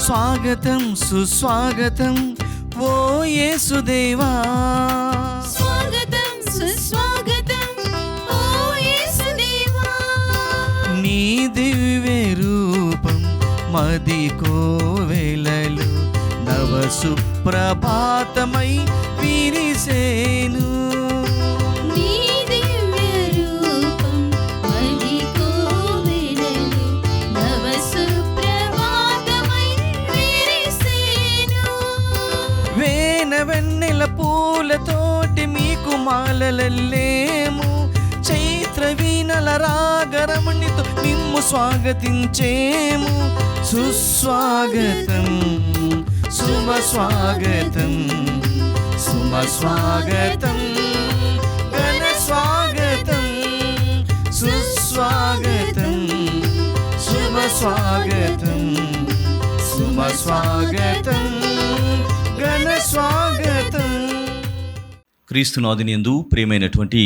స్వాగతం సుస్వాగతం ఓ యేసుదేవా, స్వాగతం సుస్వాగతం ఓ యేసుదేవా. నీ దివ్య రూపం మది కోవెలలో నవ సుప్రభాతమై విరిసేను. నీ దివ్య రూపం మది కోవెలలో నవ సుప్రభాతమై విరిసేను. వెన్నెల పూలతోటి మీకు మాలలల్లేము, చైత్ర వీణల రాగరమణితో మిమ్ము స్వాగతించేము. సుస్వాగతం శుభ స్వాగతం శుభ స్వాగతం ఘన స్వాగతం, సుస్వాగతం శుభ స్వాగతం శుభ స్వాగతం ఘన స్వాగతం. క్రీస్తునాథునియందు ప్రియమైనటువంటి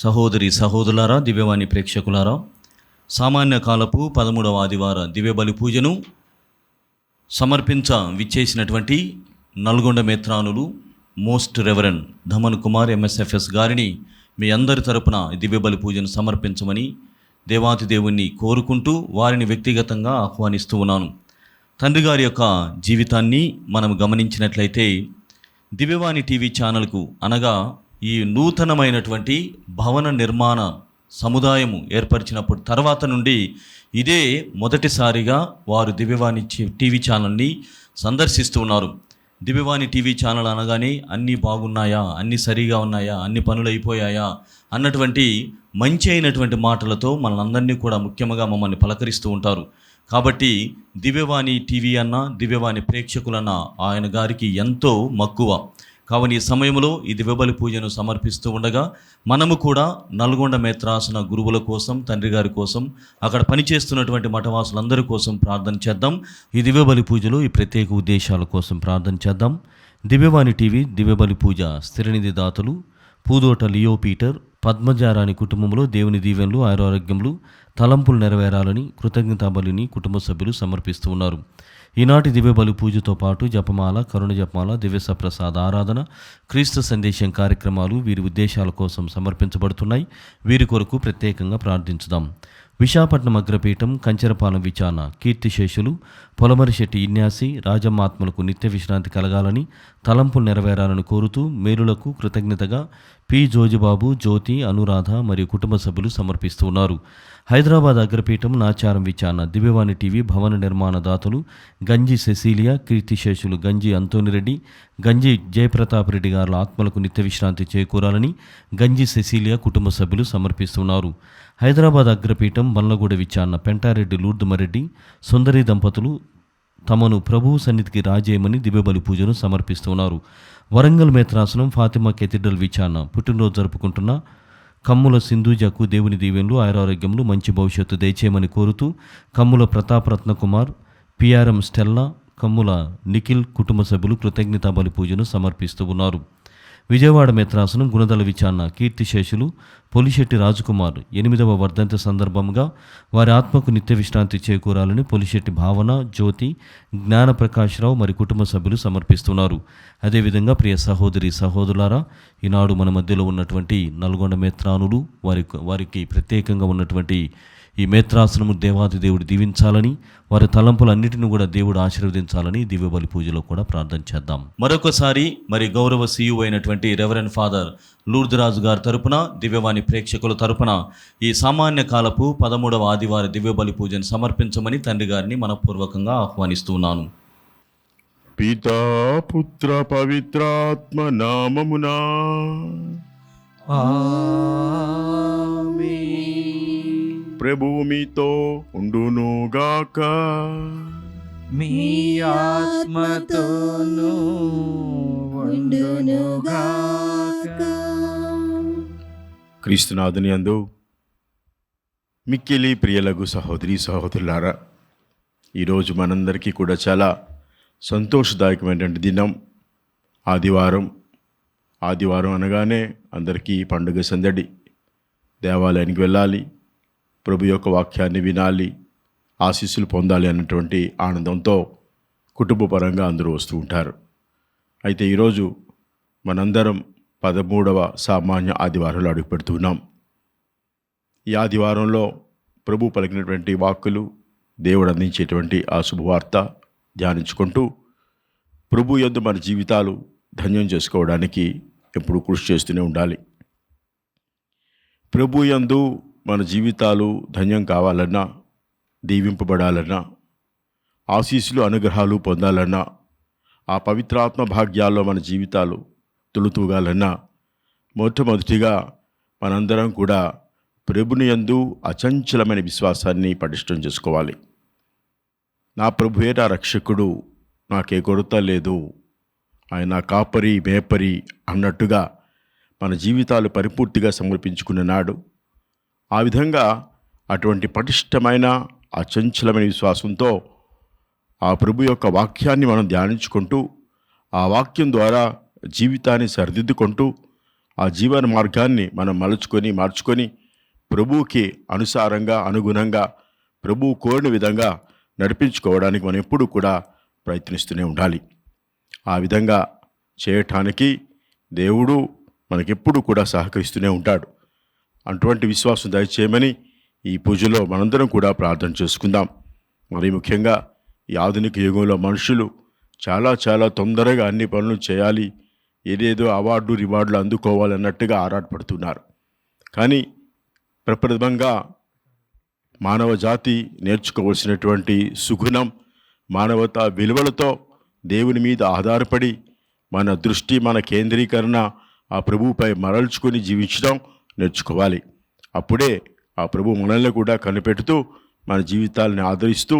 సహోదరి సహోదరులారా, దివ్యవాణి ప్రేక్షకులారా, సామాన్య కాలపు 13వ ఆదివార దివ్య బలి పూజను సమర్పించ విచ్చేసినటువంటి నల్గొండ మేత్రానులు most reverend Daman Kumar MSFS గారిని మీ అందరి తరపున దివ్య బలి పూజను సమర్పించమని దేవాతి దేవుణ్ణి కోరుకుంటూ వారిని వ్యక్తిగతంగా ఆహ్వానిస్తూ ఉన్నాను. తండ్రి గారి యొక్క జీవితాన్ని మనం గమనించినట్లయితే దివ్యవాణి టీవీ ఛానల్కు అనగా ఈ నూతనమైనటువంటి భవన నిర్మాణ సముదాయము ఏర్పరిచినప్పుడు తర్వాత నుండి ఇదే మొదటిసారిగా వారు దివ్యవాణి టీవీ ఛానల్ని సందర్శిస్తూ ఉన్నారు. దివ్యవాణి టీవీ ఛానల్ అనగానే అన్నీ బాగున్నాయా, అన్నీ సరిగా ఉన్నాయా, అన్ని పనులు అయిపోయాయా అన్నటువంటి మంచి అయినటువంటి మాటలతో మనందరినీ కూడా ముఖ్యంగా మమ్మల్ని పలకరిస్తూ ఉంటారు. కాబట్టి దివ్యవాణి టీవీ అన్న దివ్యవాణి ప్రేక్షకులన్న ఆయన గారికి ఎంతో మక్కువ. కావున ఈ సమయంలో ఈ దివ్యబలి పూజను సమర్పిస్తూ ఉండగా మనము కూడా నల్గొండ మేత్రాసన గురువుల కోసం, తండ్రి గారి కోసం, అక్కడ పనిచేస్తున్నటువంటి మఠవాసులందరి కోసం ప్రార్థన చేద్దాం. ఈ దివ్యబలి పూజలో ఈ ప్రత్యేక ఉద్దేశాల కోసం ప్రార్థన చేద్దాం. దివ్యవాణి టీవీ దివ్యబలి పూజ స్థిరనిధి దాతలు పూదోట లియో పీటర్, పద్మజారాణి కుటుంబంలో దేవుని దీవెనలు, ఆరోగ్యములు, తలంపులు నెరవేరాలని కృతజ్ఞతాబలిని కుటుంబ సభ్యులు సమర్పిస్తూ ఉన్నారు. ఈనాటి దివ్య బలి పూజతో పాటు జపమాల, కరుణ జపమాల, దివ్య సప్రసాద ఆరాధన, క్రీస్తు సందేశం కార్యక్రమాలు వీరి ఉద్దేశాల కోసం సమర్పించబడుతున్నాయి. వీరి కొరకు ప్రత్యేకంగా ప్రార్థించుదాం. విశాఖపట్నం అగ్రపీఠం, కంచెరపాలెం విచారణ కీర్తిశేషులు పొలమరిశెట్టి ఇన్యాసి రాజమాత్మలకు నిత్య విశ్రాంతి కలగాలని, తలంపులు నెరవేరాలని కోరుతూ మేలులకు కృతజ్ఞతగా పి జోజిబాబు, జ్యోతి, అనురాధ మరియు కుటుంబ సభ్యులు సమర్పిస్తూ ఉన్నారు. హైదరాబాద్ అగ్రపీఠం నాచారం విచారణ దివ్యవాణి టీవీ భవన నిర్మాణ దాతలు గంజి సెసీలియా, కీర్తిశేషులు గంజి అంతోనిరెడ్డి, గంజి జయప్రతాప్ రెడ్డి గారుల ఆత్మలకు నిత్య విశ్రాంతి చేకూరాలని గంజి సెసీలియా కుటుంబ సభ్యులు సమర్పిస్తున్నారు. హైదరాబాద్ అగ్రపీఠం బండ్లగూడ విచారణ పెంటారెడ్డి లూర్దుమరెడ్డి సుందరి దంపతులు తమను ప్రభువు సన్నిధికి రాజేయమని దివ్యబలి పూజను సమర్పిస్తున్నారు. వరంగల్ మేత్రాసనం ఫాతిమా కెథీడ్రల్ విచారణ పుట్టినరోజు జరుపుకుంటున్న కమ్ముల సింధూజకు దేవుని దీవెనలు, ఆరోగ్యములు, మంచి భవిష్యత్తు దయచేయమని కోరుతూ కమ్ముల ప్రతాప్ రత్నకుమార్, పిఆర్ఎం స్టెల్లా, కమ్ముల నిఖిల్ కుటుంబ సభ్యులు కృతజ్ఞతా బలి పూజను సమర్పిస్తూ ఉన్నారు. విజయవాడ మేత్రాసనం గుణదల విచారణ కీర్తిశేషులు పొలిశెట్టి రాజకుమార్ 8వ వర్ధంతి సందర్భంగా వారి ఆత్మకు నిత్య విశ్రాంతి చేకూరాలని పొలిశెట్టి భావన, జ్యోతి, జ్ఞానప్రకాశ్రావు మరి కుటుంబ సభ్యులు సమర్పిస్తున్నారు. అదేవిధంగా ప్రియ సహోదరి సహోదరులారా, ఈనాడు మన మధ్యలో ఉన్నటువంటి నల్గొండ మేత్రానులు వారికి ప్రత్యేకంగా ఉన్నటువంటి ఈ మేత్రాసనము దేవాది దేవుడు దీవించాలని, వారి తలంపులన్నిటిని కూడా దేవుడు ఆశీర్వదించాలని దివ్య బలి పూజలో కూడా ప్రార్థన చేద్దాం. మరొకసారి మరి గౌరవ సీఈఓ అయినటువంటి రెవరెండ్ ఫాదర్ లూర్దురాజు గారి తరపున, దివ్యవాణి ప్రేక్షకుల తరపున ఈ సామాన్య కాలపు 13వ ఆదివార దివ్య బలి పూజను సమర్పించమని తండ్రి గారిని మనపూర్వకంగా ఆహ్వానిస్తున్నాను. పితా పుత్ర పవిత్రాత్మ నామమునా ప్రభువు మీతో ఉండునుగాక. మీ ఆత్మతోనూ ఉండునుగాక. క్రీస్తునాథుని యందు మిక్కిలి ప్రియలగు సహోదరి సహోదరులారా, ఈరోజు మనందరికీ కూడా చాలా సంతోషదాయకమైనటువంటి దినం. ఆదివారం అనగానే అందరికీ పండుగ సందడి. దేవాలయానికి వెళ్ళాలి, ప్రభు యొక్క వాక్యాన్ని వినాలి, ఆశీస్సులు పొందాలి అన్నటువంటి ఆనందంతో కుటుంబ పరంగా అందరూ వస్తూ ఉంటారు. అయితే ఈరోజు మనందరం 13వ సామాన్య ఆదివారంలో అడుగు పెడుతున్నాం. ఈ ఆదివారంలో ప్రభు పలికినటువంటి వాక్కులు, దేవుడు అందించేటువంటి ఆ శుభవార్త ధ్యానించుకుంటూ ప్రభు యందు మన జీవితాలు ధన్యం చేసుకోవడానికి ఎప్పుడు కృషి చేస్తూనే ఉండాలి. ప్రభు యందు మన జీవితాలు ధన్యం కావాలన్నా, దీవింపబడాలన్నా, ఆశీస్సులు అనుగ్రహాలు పొందాలన్నా, ఆ పవిత్రాత్మ భాగ్యాల్లో మన జీవితాలు తొలుతూగాలన్నా మొట్టమొదటిగా మనందరం కూడా ప్రభుని యందు అచంచలమైన విశ్వాసాన్ని పటిష్టం చేసుకోవాలి. నా ప్రభువే నా రక్షకుడు, నాకే కొరత లేదు, ఆయన కాపరి మేపరి అన్నట్టుగా మన జీవితాలు పరిపూర్తిగా సమర్పించుకున్న నాడు, ఆ విధంగా అటువంటి పటిష్టమైన అచంచలమైన విశ్వాసంతో ఆ ప్రభు యొక్క వాక్యాన్ని మనం ధ్యానించుకుంటూ, ఆ వాక్యం ద్వారా జీవితాన్ని సరిదిద్దుకుంటూ, ఆ జీవన మార్గాన్ని మనం మార్చుకొని ప్రభువుకి అనుగుణంగా ప్రభువు కోరిన విధంగా నడిపించుకోవడానికి మనం ఎప్పుడూ కూడా ప్రయత్నిస్తూనే ఉండాలి. ఆ విధంగా చేయటానికి దేవుడు మనకెప్పుడు కూడా సహకరిస్తూనే ఉంటాడు. అటువంటి విశ్వాసం దయచేయమని ఈ పూజలో మనందరం కూడా ప్రార్థన చేసుకుందాం. మరి ముఖ్యంగా ఈ ఆధునిక యుగంలో మనుషులు చాలా తొందరగా అన్ని పనులు చేయాలి, ఏదేదో అవార్డు రివార్డులు అందుకోవాలన్నట్టుగా ఆరాటపడుతున్నారు. కానీ ప్రప్రథమంగా మానవ జాతి నేర్చుకోవాల్సినటువంటి సుగుణం, మానవతా విలువలతో దేవుని మీద ఆధారపడి మన దృష్టి, మన కేంద్రీకరణ ఆ ప్రభువుపై మరల్చుకొని జీవించడం నేర్చుకోవాలి. అప్పుడే ఆ ప్రభు మనల్ని కూడా కనిపెడుతూ మన జీవితాలని ఆదరిస్తూ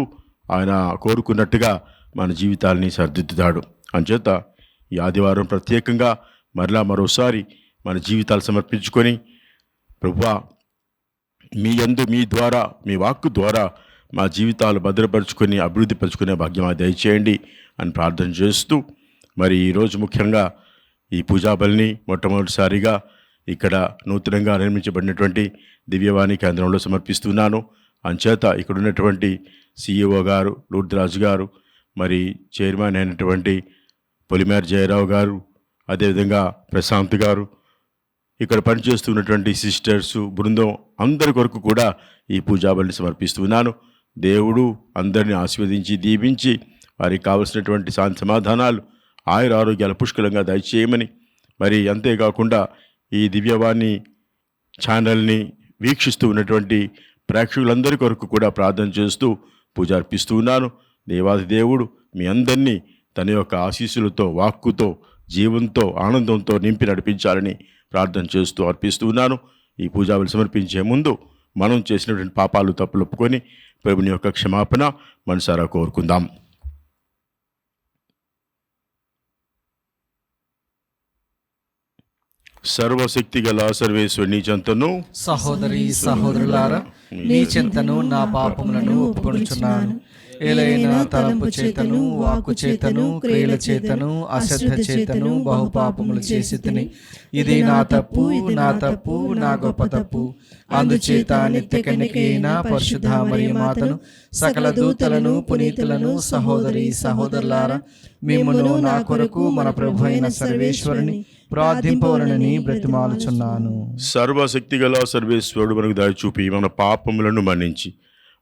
ఆయన కోరుకున్నట్టుగా మన జీవితాలని సరిదిద్దుతాడు. అంచేత ఈ ఆదివారం ప్రత్యేకంగా మరోసారి మన జీవితాలు సమర్పించుకొని, ప్రభువా మీ యందు మీ ద్వారా మీ వాక్కు ద్వారా మా జీవితాలు భద్రపరుచుకొని అభివృద్ధి పరుచుకునే భాగ్యం దయచేయండి అని ప్రార్థన చేస్తూ, మరి ఈరోజు ముఖ్యంగా ఈ పూజాబలిని మొట్టమొదటిసారిగా ఇక్కడ నూతనంగా నిర్మించబడినటువంటి దివ్యవాణి కేంద్రంలో సమర్పిస్తున్నాను. అంచేత ఇక్కడ ఉన్నటువంటి CEO గారు లూర్ద్రాజు గారు, మరి చైర్మన్ అయినటువంటి పొలిమేర జయరావు గారు, అదేవిధంగా ప్రశాంత్ గారు, ఇక్కడ పనిచేస్తున్నటువంటి సిస్టర్సు బృందం అందరి కొరకు కూడా ఈ పూజాబలిని సమర్పిస్తున్నాను. దేవుడు అందరినీ ఆశీర్వదించి దీవించి వారికి కావలసినటువంటి శాంతి సమాధానాలు, ఆయుర ఆరోగ్యాల పుష్కలంగా దయచేయమని, మరి అంతేకాకుండా ఈ దివ్యవాణి ఛానల్ని వీక్షిస్తూ ఉన్నటువంటి ప్రేక్షకులందరి కొరకు కూడా ప్రార్థన చేస్తూ పూజ అర్పిస్తూ ఉన్నాను. దేవాది దేవుడు మీ అందరినీ తన యొక్క ఆశీస్సులతో, వాక్కుతో, జీవంతో, ఆనందంతో నింపి నడిపించాలని ప్రార్థన చేస్తూ అర్పిస్తూ ఉన్నాను. ఈ పూజాబలి సమర్పించే ముందు మనం చేసినటువంటి పాపాలు, తప్పులు ఒప్పుకొని ప్రభుని యొక్క క్షమాపణ మనసారా కోరుకుందాం. సర్వశక్తి గల సర్వేశ్వరుని చెంతను సహోదరి సహోదరులారా, నీ చెంతను నా పాపములను ఒప్పుకొనుచున్నాను. ఏలైనా తలంపు చేతను, వాక్కు చేతను, క్రియల చేతను, అశ్రద్ధ చేతను బహుపాపములు చేసి తిని, ఇది నా తప్పు, నా గొప్ప తప్పు. అందుచేత నిత్య కన్యకైన పరిశుద్ధ మరియ మాతను, సకల దూతలను, పునీతులను, సహోదరి సహోదరులారా, మిమ్మును నా కొరకు మన ప్రభు అయిన సర్వేశ్వరుని ప్రార్థింపవలనని బ్రతిమాలుచున్నాను. సర్వశక్తి గల సర్వేశ్వరుడు మనకు దయ చూపి మన పాపములను మన్నించి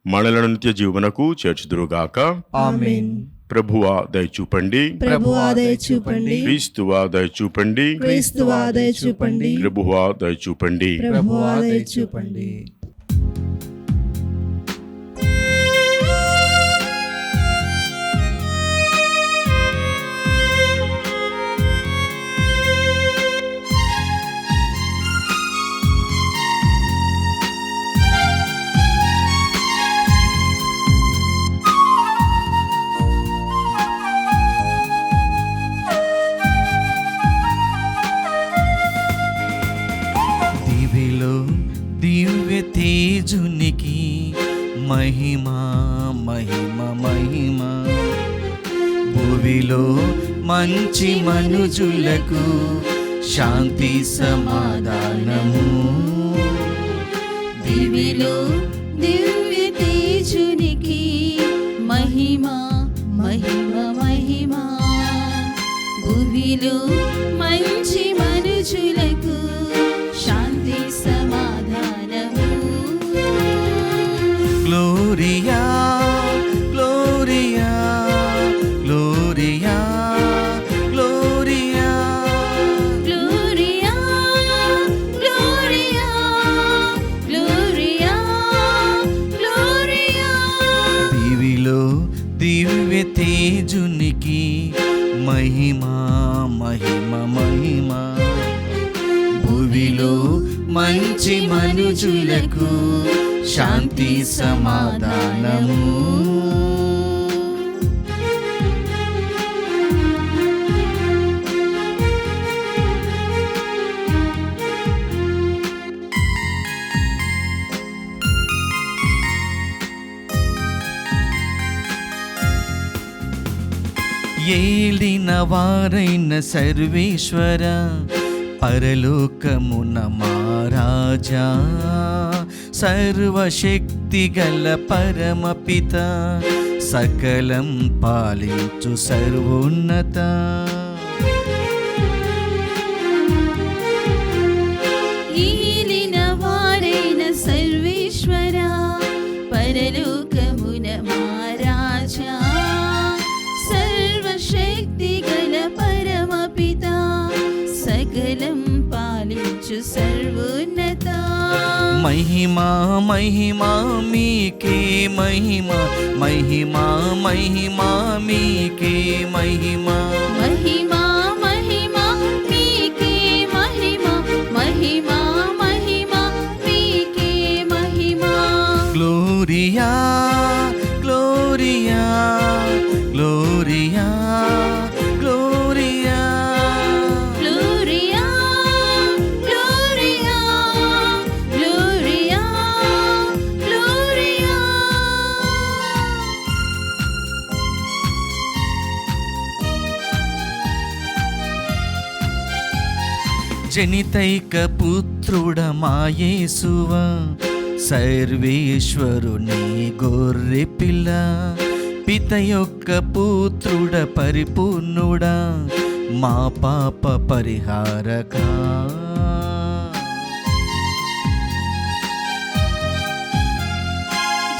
మనలను నిత్య జీవనకు చేర్చుదురుగాక. ఆమేన్. ప్రభువా దయచూపండి, ప్రభువా దయచూపండి, క్రీస్తువా దయచూపండి, క్రీస్తువా దయచూపండి, ప్రభువా దయచూపండి. ప్రభువా దయచూపండి. దివ్య తేజునికి మహిమా మహిమ మహిమ, భూమిలో మంచి మనుజులకు శాంతి సమాధానము. దివిలో దివ్య తేజునికి మహిమ మహిమ భూమిలో మంచి మనుషులకు శాంతి సమాధానము. Gloria gloria gloria gloria gloria gloria gloria gloria. దివిలో దివ్య తేజునికి మహిమా మహిమ మహిమ. భూమిలో మంచి మనుషులకు శాంతి సమాధానము. ఏలిన వారైన సర్వేశ్వర పరలోకమున మహారాజా, సర్వశక్తి గల పరమపిత, సకలం పాలించు సర్వోన్నత. ఏలిన వారైన సర్వేశ్వర పరలోకమున మహారాజా, సర్వశక్తి గల పరమపిత, సకలం పాలించు సర్వోన్నత. మహిమా మహిమా మీకే మహిమా, మహిమా మహిమా మీకే మహిమా. మహిమా మహిమా మీకే మహిమా, మహిమా మహిమా మీకే మహిమా. Gloria gloria gloria gloria gloria gloria gloria gloria. జనితైక పుత్రుడ మాయేసువ, సర్వేశ్వరుని గొర్రె పిల్ల, పిత యొక్క పుత్రుడ పరిపూర్ణుడా, మా పాప పరిహారక.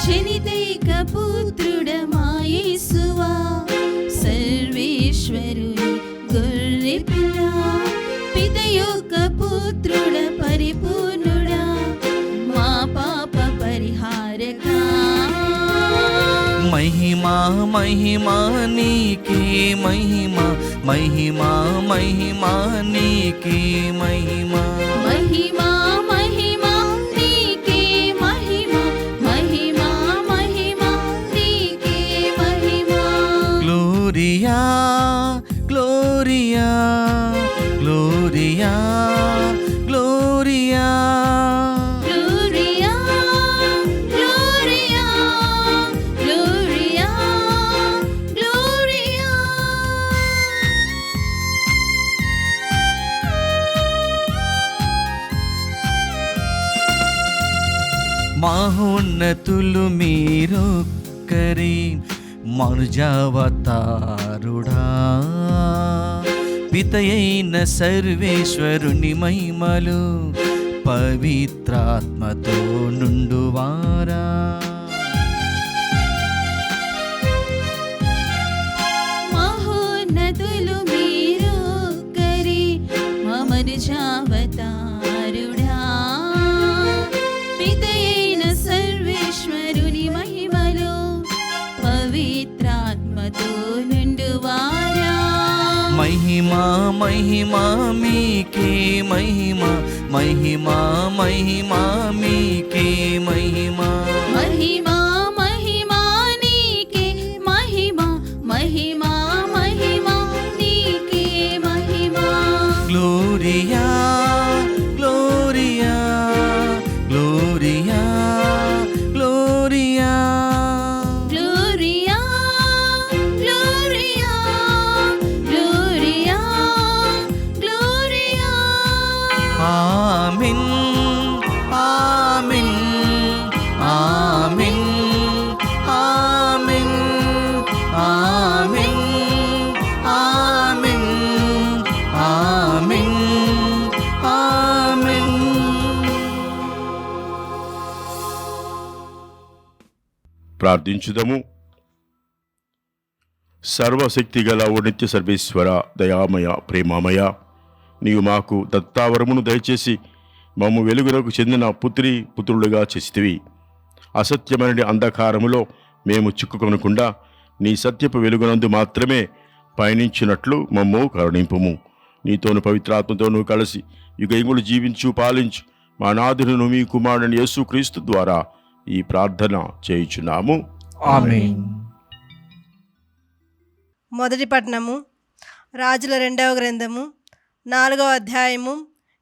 జనితైక పుత్రుడ మాయేసువా, సర్వేశ్వరుని గొర్రె పిల్ల, పిత యొక్క పుత్రుడ పరిపూర్ణుడా, మా పాప పరిహారక. మహిమా మహిమా నీకే మహిమా, మహిమా మహిమా నీకే మహిమా. మహిమా మహిమా నీకే మహిమా, మహిమా మహిమా నీకే మహిమా. Gloria gloria gloria gloria gloria gloria gloria gloria. మహోన్నతులు మీరొక్కరే, మనుజావతారుడా, పితయైన సర్వేశ్వరుని మహిమలు పవిత్రాత్మతో నుండువారా. మహోన్నతులు మీరొక్కరే, మనుజావతారుడా, పితయైన సర్వేశ్వరుని మహిమలో పవిత్రాత్మతో నుండువారా. మహిమా మహిమా మీకే మహిమా, మహిమా మహిమా మీకే మహిమా. మహిమా మహిమా నీకే మహిమా, మహిమా మహిమా నీకే మహిమా. Gloria gloria gloria gloria gloria gloria gloria gloria. Amen amen amen amen amen amen ప్రార్థించుదము. సర్వశక్తి గల ఓ నిత్య సర్వేశ్వర, దయామయ, ప్రేమామయ, నీవు మాకు దత్తావరమును దయచేసి మమ్ము వెలుగునకు చెందిన పుత్రులుగా చేసితివి. అసత్యమైన అంధకారములో మేము చిక్కుకొనకుండా నీ సత్యపు వెలుగునందు మాత్రమే పయనించినట్లు మమ్ము కరుణింపుము. నీతోను పవిత్రాత్మతోనూ కలిసి యుగయుగులు జీవించు పాలించు మా నాథులను మీ కుమారుని యేసుక్రీస్తు ద్వారా ఈ ప్రార్థన చేయుచున్నాము. ఆమేన్. మొదటి పట్టణము రాజుల 2వ గ్రంథము 4వ అధ్యాయము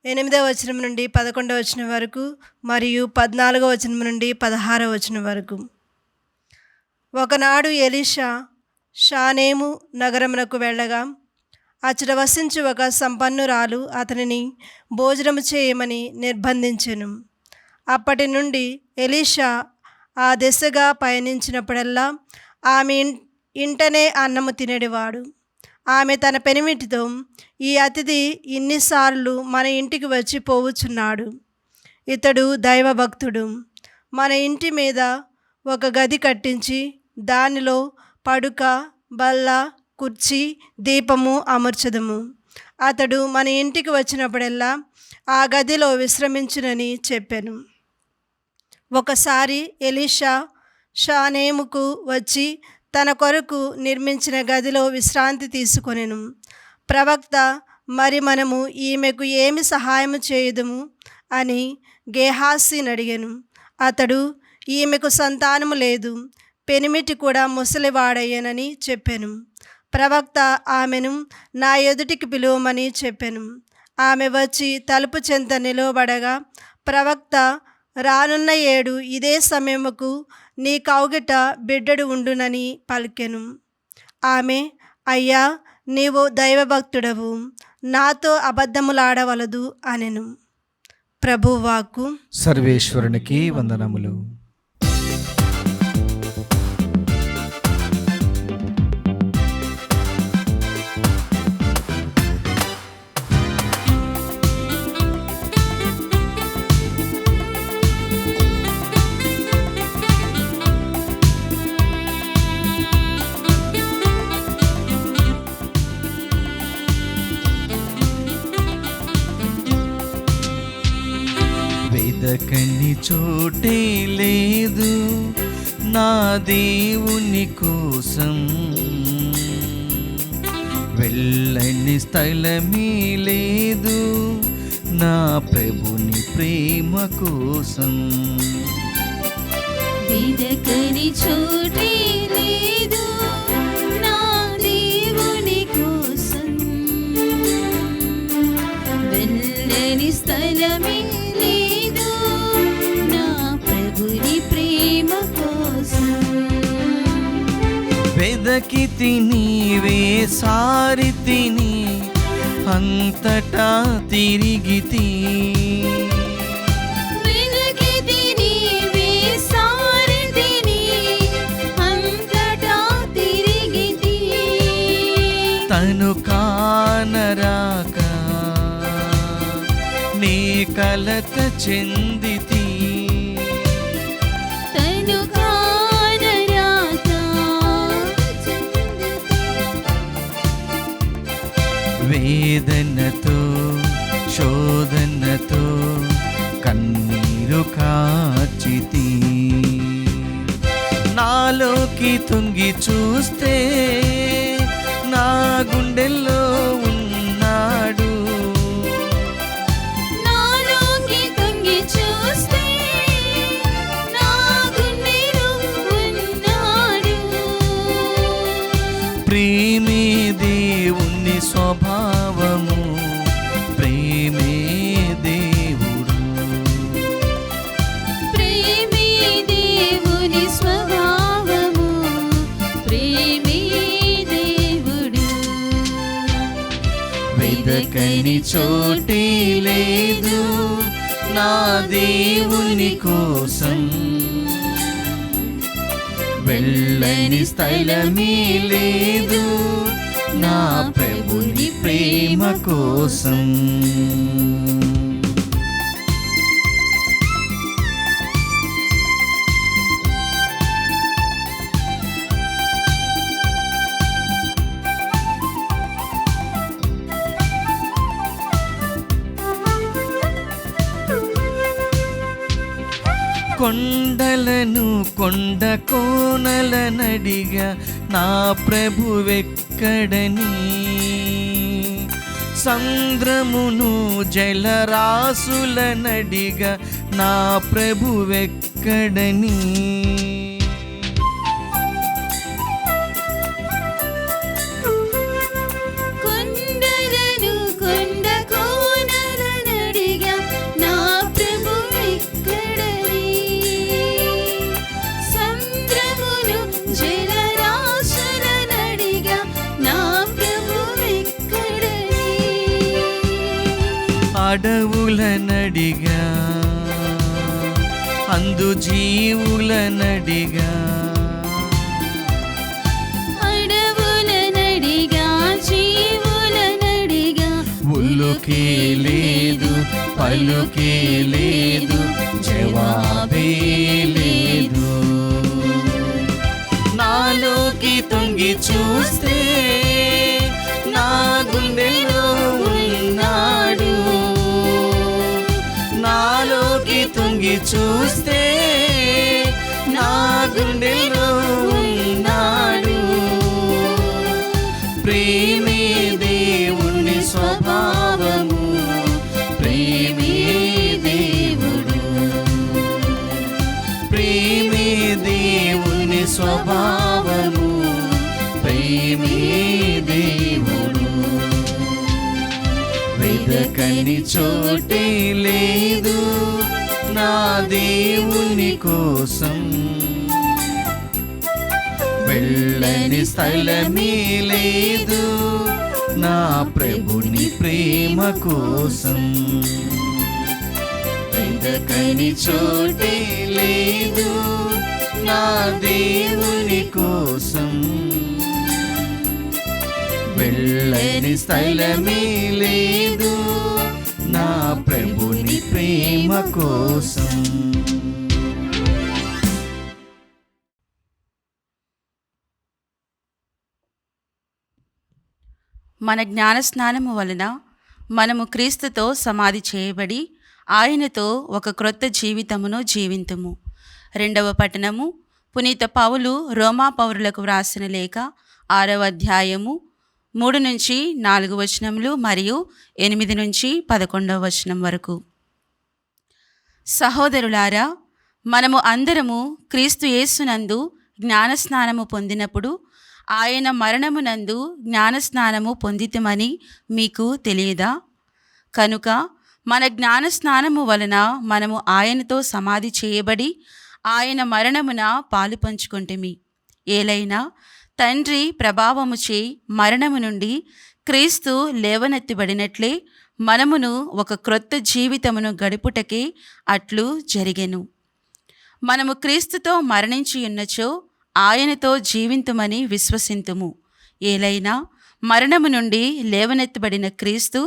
8వ వచనం నుండి 11వ వచనం వరకు మరియు 14వ వచనం నుండి 16వ వచనం వరకు. ఒకనాడు ఎలీషా షానేము నగరమునకు వెళ్ళగా అచ్చట వసించు ఒక సంపన్నురాలు అతనిని భోజనము చేయమని నిర్బంధించెను. అప్పటి నుండి ఎలీషా ఆ దిశగా పయనించినప్పుడల్లా ఆమె ఇంటనే అన్నము తినేవాడు. ఆమె తన పెనిమిటితో, ఈ అతిథి ఇన్నిసార్లు మన ఇంటికి వచ్చి పోవుచున్నాడు, ఇతడు దైవభక్తుడు, మన ఇంటి మీద ఒక గది కట్టించి దానిలో పడుక, బల్ల, కుర్చీ, దీపము అమర్చదము. అతడు మన ఇంటికి వచ్చినప్పుడల్లా ఆ గదిలో విశ్రమించునని చెప్పాను. ఒకసారి ఎలీషా షానేముకు వచ్చి తన కొరకు నిర్మించిన గదిలో విశ్రాంతి తీసుకొనెను. ప్రవక్త, మరి మనము ఈమెకు ఏమి సహాయము చేయుదుము అని గేహాసీని అడిగాను. అతడు, ఈమెకు సంతానము లేదు, పెనిమిటి కూడా ముసలివాడయ్యనని చెప్పాను. ప్రవక్త ఆమెను నా ఎదుటికి పిలువమని చెప్పాను. ఆమె వచ్చి తలుపు చెంత నిలవబడగా ప్రవక్త, రానున్న ఏడు ఇదే సమయముకు నీ కౌగిట బిడ్డడు ఉండునని పలికెను. ఆమె, అయ్యా, నీవు దైవభక్తుడవు, నాతో అబద్ధములాడవలదు అనెను. ప్రభువాక్కు. సర్వేశ్వరునికి వందనములు. వెదకని చోటే లేదు నా దేవుని కోసం, వెళ్ళని స్థలమే లేదు నా ప్రభుని ప్రేమ కోసం. వెదకని చోటే లేదు నా దేవుని కోసం, వెళ్ళని స్థలమే లేదు నా ప్రభుని ప్రేమ కోసం. వెదకి తినివే సారి తిని అంతటా తిరిగితి, తను కానరాక నే కలత చెందితి, తను కానరాక వేదనతో శోధనతో కన్నీరు కార్చితి. నాలోకి తుంగి చూస్తే నా గుండెల్లో ఉన్నాడు, నాలోకి తొంగి చూస్తే నా గుండెలో ఉన్నాడు. ప్రేమే దేవుని స్వభావము, ప్రేమే దేవుడు, ప్రేమే దేవుని స్వభావము, ప్రేమే దేవుడు. వెదకని చోటే లేదు నా దేవుని కోసం, వెళ్ళని స్థలమే లేదు నా ప్రభుని ప్రేమ కోసం. కొండలను కొండ కోనలనడిగా నా ప్రభువెక్కడని, సంద్రమును జలరాశులనడిగా నా ప్రభువెక్కడని. కొండలను కొండ కోనలనడిగా నా ప్రభువెక్కడని, సంద్రమును జలరాశులనడిగా నా ప్రభువెక్కడని. అడవులనడిగా అందు జీవులనడిగా, అడవులనడిగా జీవులనడిగా, ఉల్లుకే లేదు పలుకే లేదు జవాబే లేదు. నాలోకి తొంగి చూస్తే నా గుండెలో ఉన్నాడు, నాలోకి తొంగి చూస్తే నా గుండెలో ఉన్నాడు. ప్రేమే దేవుని స్వభావము, ప్రేమే దేవుడు, ప్రేమే దేవుని స్వభావము, ప్రేమే దేవుడు. వెదకని చోటే లేదు నా దేవుని కోసం, వెళ్ళని స్థలమే లేదు నా ప్రభుని ప్రేమ కోసం. వెదకని చోటే లేదు నా దేవుని కోసం, వెళ్ళని స్థలమే లేదు నా ప్రభుని ప్రేమ కోసం. మన జ్ఞానస్నానము వలన మనము క్రీస్తుతో సమాధి చేయబడి ఆయనతో ఒక క్రొత్త జీవితమును జీవింతుము. 2వ పట్టణము పునీత పౌలు రోమా పౌరులకు వ్రాసిన లేఖ 6వ అధ్యాయము 3 నుంచి 4 వచనములు మరియు 8 నుంచి 11వ వచనం వరకు. సహోదరులారా, మనము అందరము క్రీస్తు యేసునందు జ్ఞానస్నానము పొందినప్పుడు ఆయన మరణమునందు జ్ఞానస్నానము పొందితిమని మీకు తెలియదా? కనుక మన జ్ఞానస్నానము వలన మనము ఆయనతో సమాధి చేయబడి ఆయన మరణమున పాలు పంచుకొంటిమి. ఏలైనా తండ్రి ప్రభావముచే మరణము నుండి క్రీస్తు లేవనెత్తబడినట్లే మనమును ఒక క్రొత్త జీవితమును గడుపుటకే అట్లు జరిగెను. మనము క్రీస్తుతో మరణించి ఉన్నచో ఆయనతో జీవింతుమని విశ్వసింతుము. ఏలైనా మరణము నుండి లేవనెత్తబడిన క్రీస్తు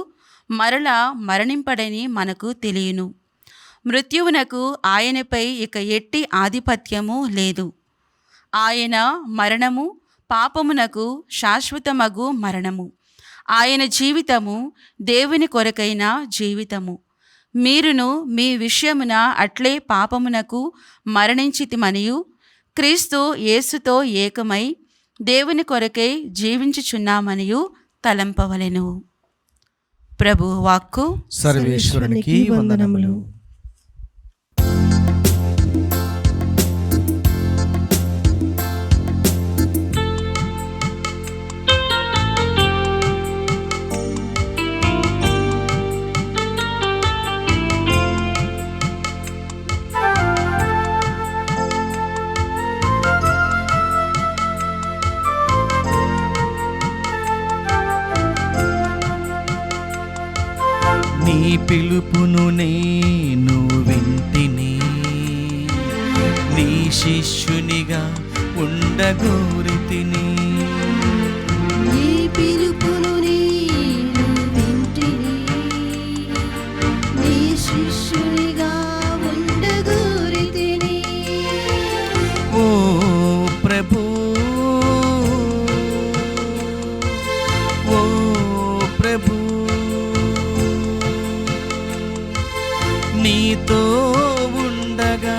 మరలా మరణింపడని మనకు తెలియను. మృత్యువునకు ఆయనపై ఇక ఎట్టి ఆధిపత్యము లేదు. ఆయన మరణము పాపమునకు శాశ్వతమగు మరణము, ఆయన జీవితము దేవుని కొరకైన జీవితము. మీరును మీ విషయమున అట్లే పాపమునకు మరణించితిమనియు క్రీస్తు యేసుతో ఏకమై దేవుని కొరకై జీవించుచున్నామనియు తలంపవలెను. ప్రభు వాక్కు. సర్వేశ్వరునికి వందనములు. నీ పిలుపును నేను వింటిని, నీ శిష్యునిగా ఉండగోరితిని. నీ పిలుపును నేను వింటిని, నీ శిష్యునిగా ఉండగోరితిని. ఓ ప్రభు, ఓ ప్రభు, నీతో ఉండగా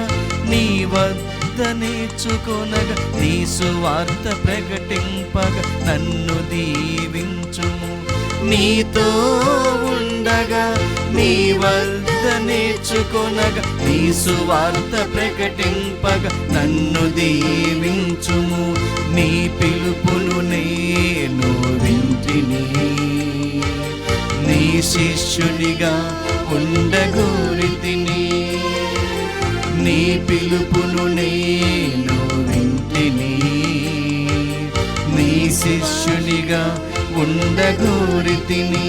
వద్ద నేర్చుకొనగా నీ సువార్త ప్రకటింపగా నన్ను దీవించుము. నీతో ఉండగా నీ వద్ద నేర్చుకొనగా నీ సువార్త ప్రకటింపగా నన్ను దీవించుము. నీ పిలుపును నేను వింటిని, నీ శిష్యునిగా ఉండగోరితిని. నీ పిలుపును నేను వింటిని, నీ శిష్యునిగా ఉండగోరితిని.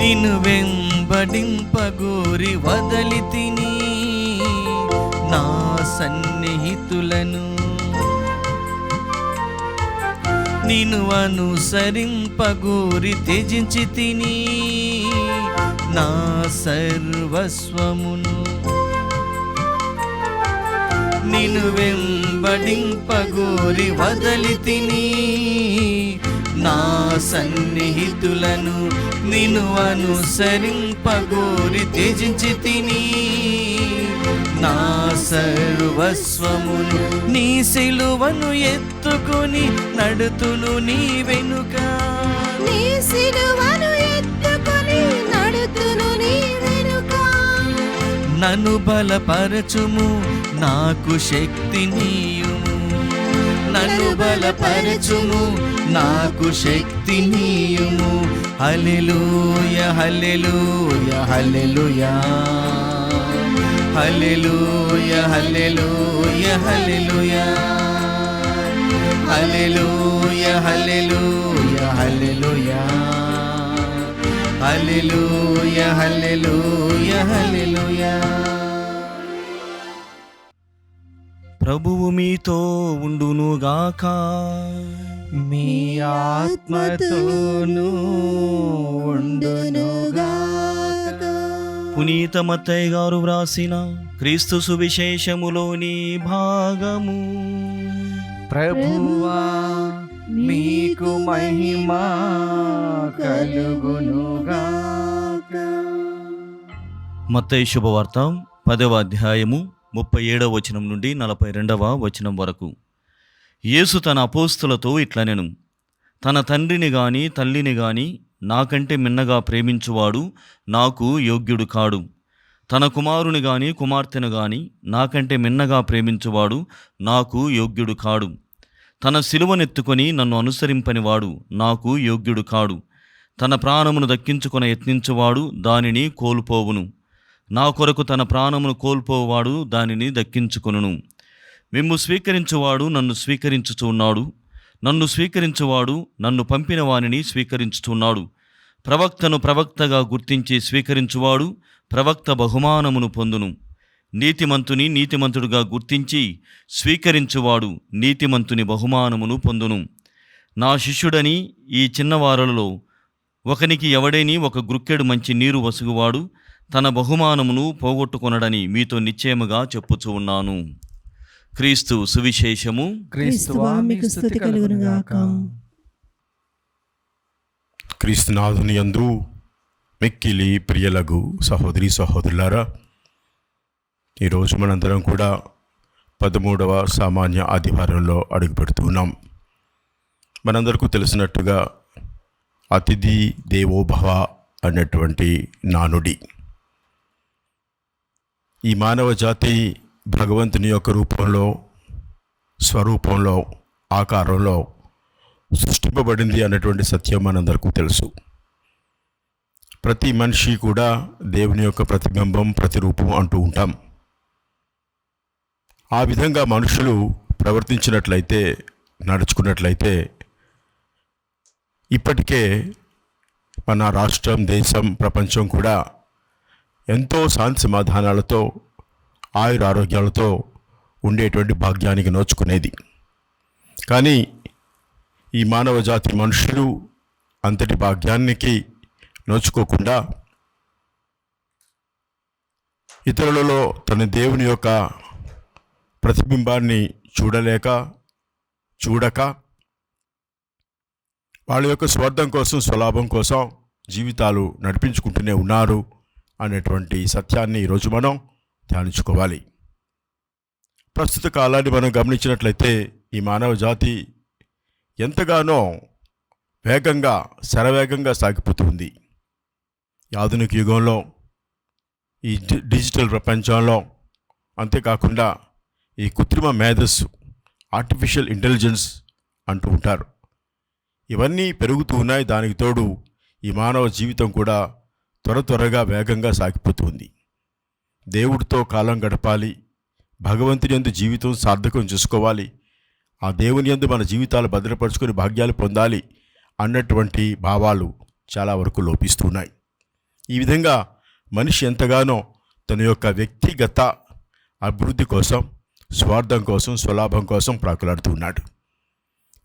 నిన్ను వెంబడింపగోరి వదలి తిని నా సన్నిహితులను, నిన్ను అనుసరింపగోరి త్యజించి తిని నా సర్వస్వమును. నిన్ను వెంబడింపగోరి వదలి తిని నా సన్నిహితులను, నిన్ను అనుసరింపగోరి త్యజించి తిని నా సర్వస్వమును. నీ సిలువను ఎత్తుకొని నడుతును నీ వెనుక, నీ సిలువను ఎత్తుకొని నడుతును నీ వెనుక. నన్ను బలపరచుము, నాకు శక్తి నీయుము. నన్ను బలపరచుము, నాకు శక్తి నీయుము. హల్లెలూయా hallelujah hallelujah hallelujah hallelujah hallelujah hallelujah hallelujah hallelujah hallelujah hallelujah హల్లెలూయా. ప్రభువు మీతో ఉండునుగాక, మీ ఆత్మతోనూ ఉండునుగాక. పునీత మత్తయి గారు వ్రాసిన క్రీస్తు సువిశేషములోని భాగము. ప్రభువా మీకు మహిమ కలుగునుగాక. మత్తయి శుభవార్త 10వ అధ్యాయము 37వ వచనం నుండి 42వ వచనం వరకు. యేసు తన అపోస్తులతో ఇట్లనెను, తన తండ్రిని గాని తల్లిని గాని నాకంటే మిన్నగా ప్రేమించువాడు నాకు యోగ్యుడు కాడు. తన కుమారుని గాని కుమార్తెను గాని నాకంటే మిన్నగా ప్రేమించువాడు నాకు యోగ్యుడు కాడు. తన సిలువనెత్తుకొని నన్ను అనుసరింపనివాడు నాకు యోగ్యుడు కాడు. తన ప్రాణమును దక్కించుకొన యత్నించువాడు దానిని కోల్పోవును. నా కొరకు తన ప్రాణమును కోల్పోవాడు దానిని దక్కించుకొనును. మిమ్ము స్వీకరించువాడు నన్ను స్వీకరించుచున్నాడు, నన్ను స్వీకరించువాడు నన్ను పంపిన వానిని స్వీకరించుచున్నాడు. ప్రవక్తను ప్రవక్తగా గుర్తించి స్వీకరించువాడు ప్రవక్త బహుమానమును పొందును. నీతిమంతుని నీతిమంతుడుగా గుర్తించి స్వీకరించువాడు నీతిమంతుని బహుమానమును పొందును. నా శిష్యుడని ఈ చిన్నవారలలో ఒకనికి ఎవడైని ఒక గ్రుక్కెడు మంచి నీరు వసుగువాడు తన బహుమానమును పోగొట్టుకొనడని మీతో నిశ్చయముగా చెప్పుచూ ఉన్నాను. క్రీస్తు సువిశేషము. క్రీస్తువా మీకు స్తుతి కలుగునుగాక. క్రీస్తునాథుని యందు మిక్కిలి ప్రియలగు సహోదరి సహోదరులారా, ఈరోజు మనందరం కూడా 13వ సామాన్య ఆదివారంలో అడుగుపెడుతున్నాం. మనందరికీ తెలిసినట్టుగా అతిథి దేవోభవ అన్నటువంటి నానుడి ఈ మానవ జాతి భగవంతుని యొక్క రూపంలో, స్వరూపంలో, ఆకారంలో సృష్టింపబడింది అన్నటువంటి సత్యం మనందరికీ తెలుసు. ప్రతి మనిషి కూడా దేవుని యొక్క ప్రతిబింబం, ప్రతిరూపం అంటూ ఉంటాం. ఆ విధంగా మనుషులు ప్రవర్తించినట్లయితే, నడుచుకున్నట్లయితే ఇప్పటికే మన రాష్ట్రం, దేశం, ప్రపంచం కూడా ఎంతో శాంతి సమాధానాలతో ఆయురారోగ్యాలతో ఉండేటువంటి భాగ్యానికి నోచుకునేది. కానీ ఈ మానవ జాతి మనుషులు అంతటి భాగ్యానికి నోచుకోకుండా ఇతరులలో తన దేవుని యొక్క ప్రతిబింబాన్ని చూడక వాళ్ళ యొక్క స్వార్థం కోసం, స్వలాభం కోసం జీవితాలు నడిపించుకుంటూనే ఉన్నారు అనేటువంటి సత్యాన్ని ఈరోజు మనం ధ్యానించుకోవాలి. ప్రస్తుత కాలాన్ని మనం గమనించినట్లయితే ఈ మానవ జాతి ఎంతగానో వేగంగా, శరవేగంగా సాగిపోతుంది. ఈ ఆధునిక యుగంలో, ఈ డిజిటల్ ప్రపంచంలో, అంతేకాకుండా ఈ కృత్రిమ మేధస్సు, ఆర్టిఫిషియల్ ఇంటెలిజెన్స్ అంటూ ఉంటారు, ఇవన్నీ పెరుగుతూ ఉన్నాయి. దానికి తోడు ఈ మానవ జీవితం కూడా త్వరగా వేగంగా సాగిపోతుంది. దేవుడితో కాలం గడపాలి, భగవంతుని యందు జీవితం సార్థకం చేసుకోవాలి, ఆ దేవుని యందు మన జీవితాలు భద్రపరుచుకొని భాగ్యాలు పొందాలి అన్నటువంటి భావాలు చాలా వరకు లోపిస్తున్నాయి. ఈ విధంగా మనిషి ఎంతగానో తన యొక్క వ్యక్తిగత అభివృద్ధి కోసం, స్వార్థం కోసం, స్వలాభం కోసం ప్రాకులాడుతూ ఉన్నాడు.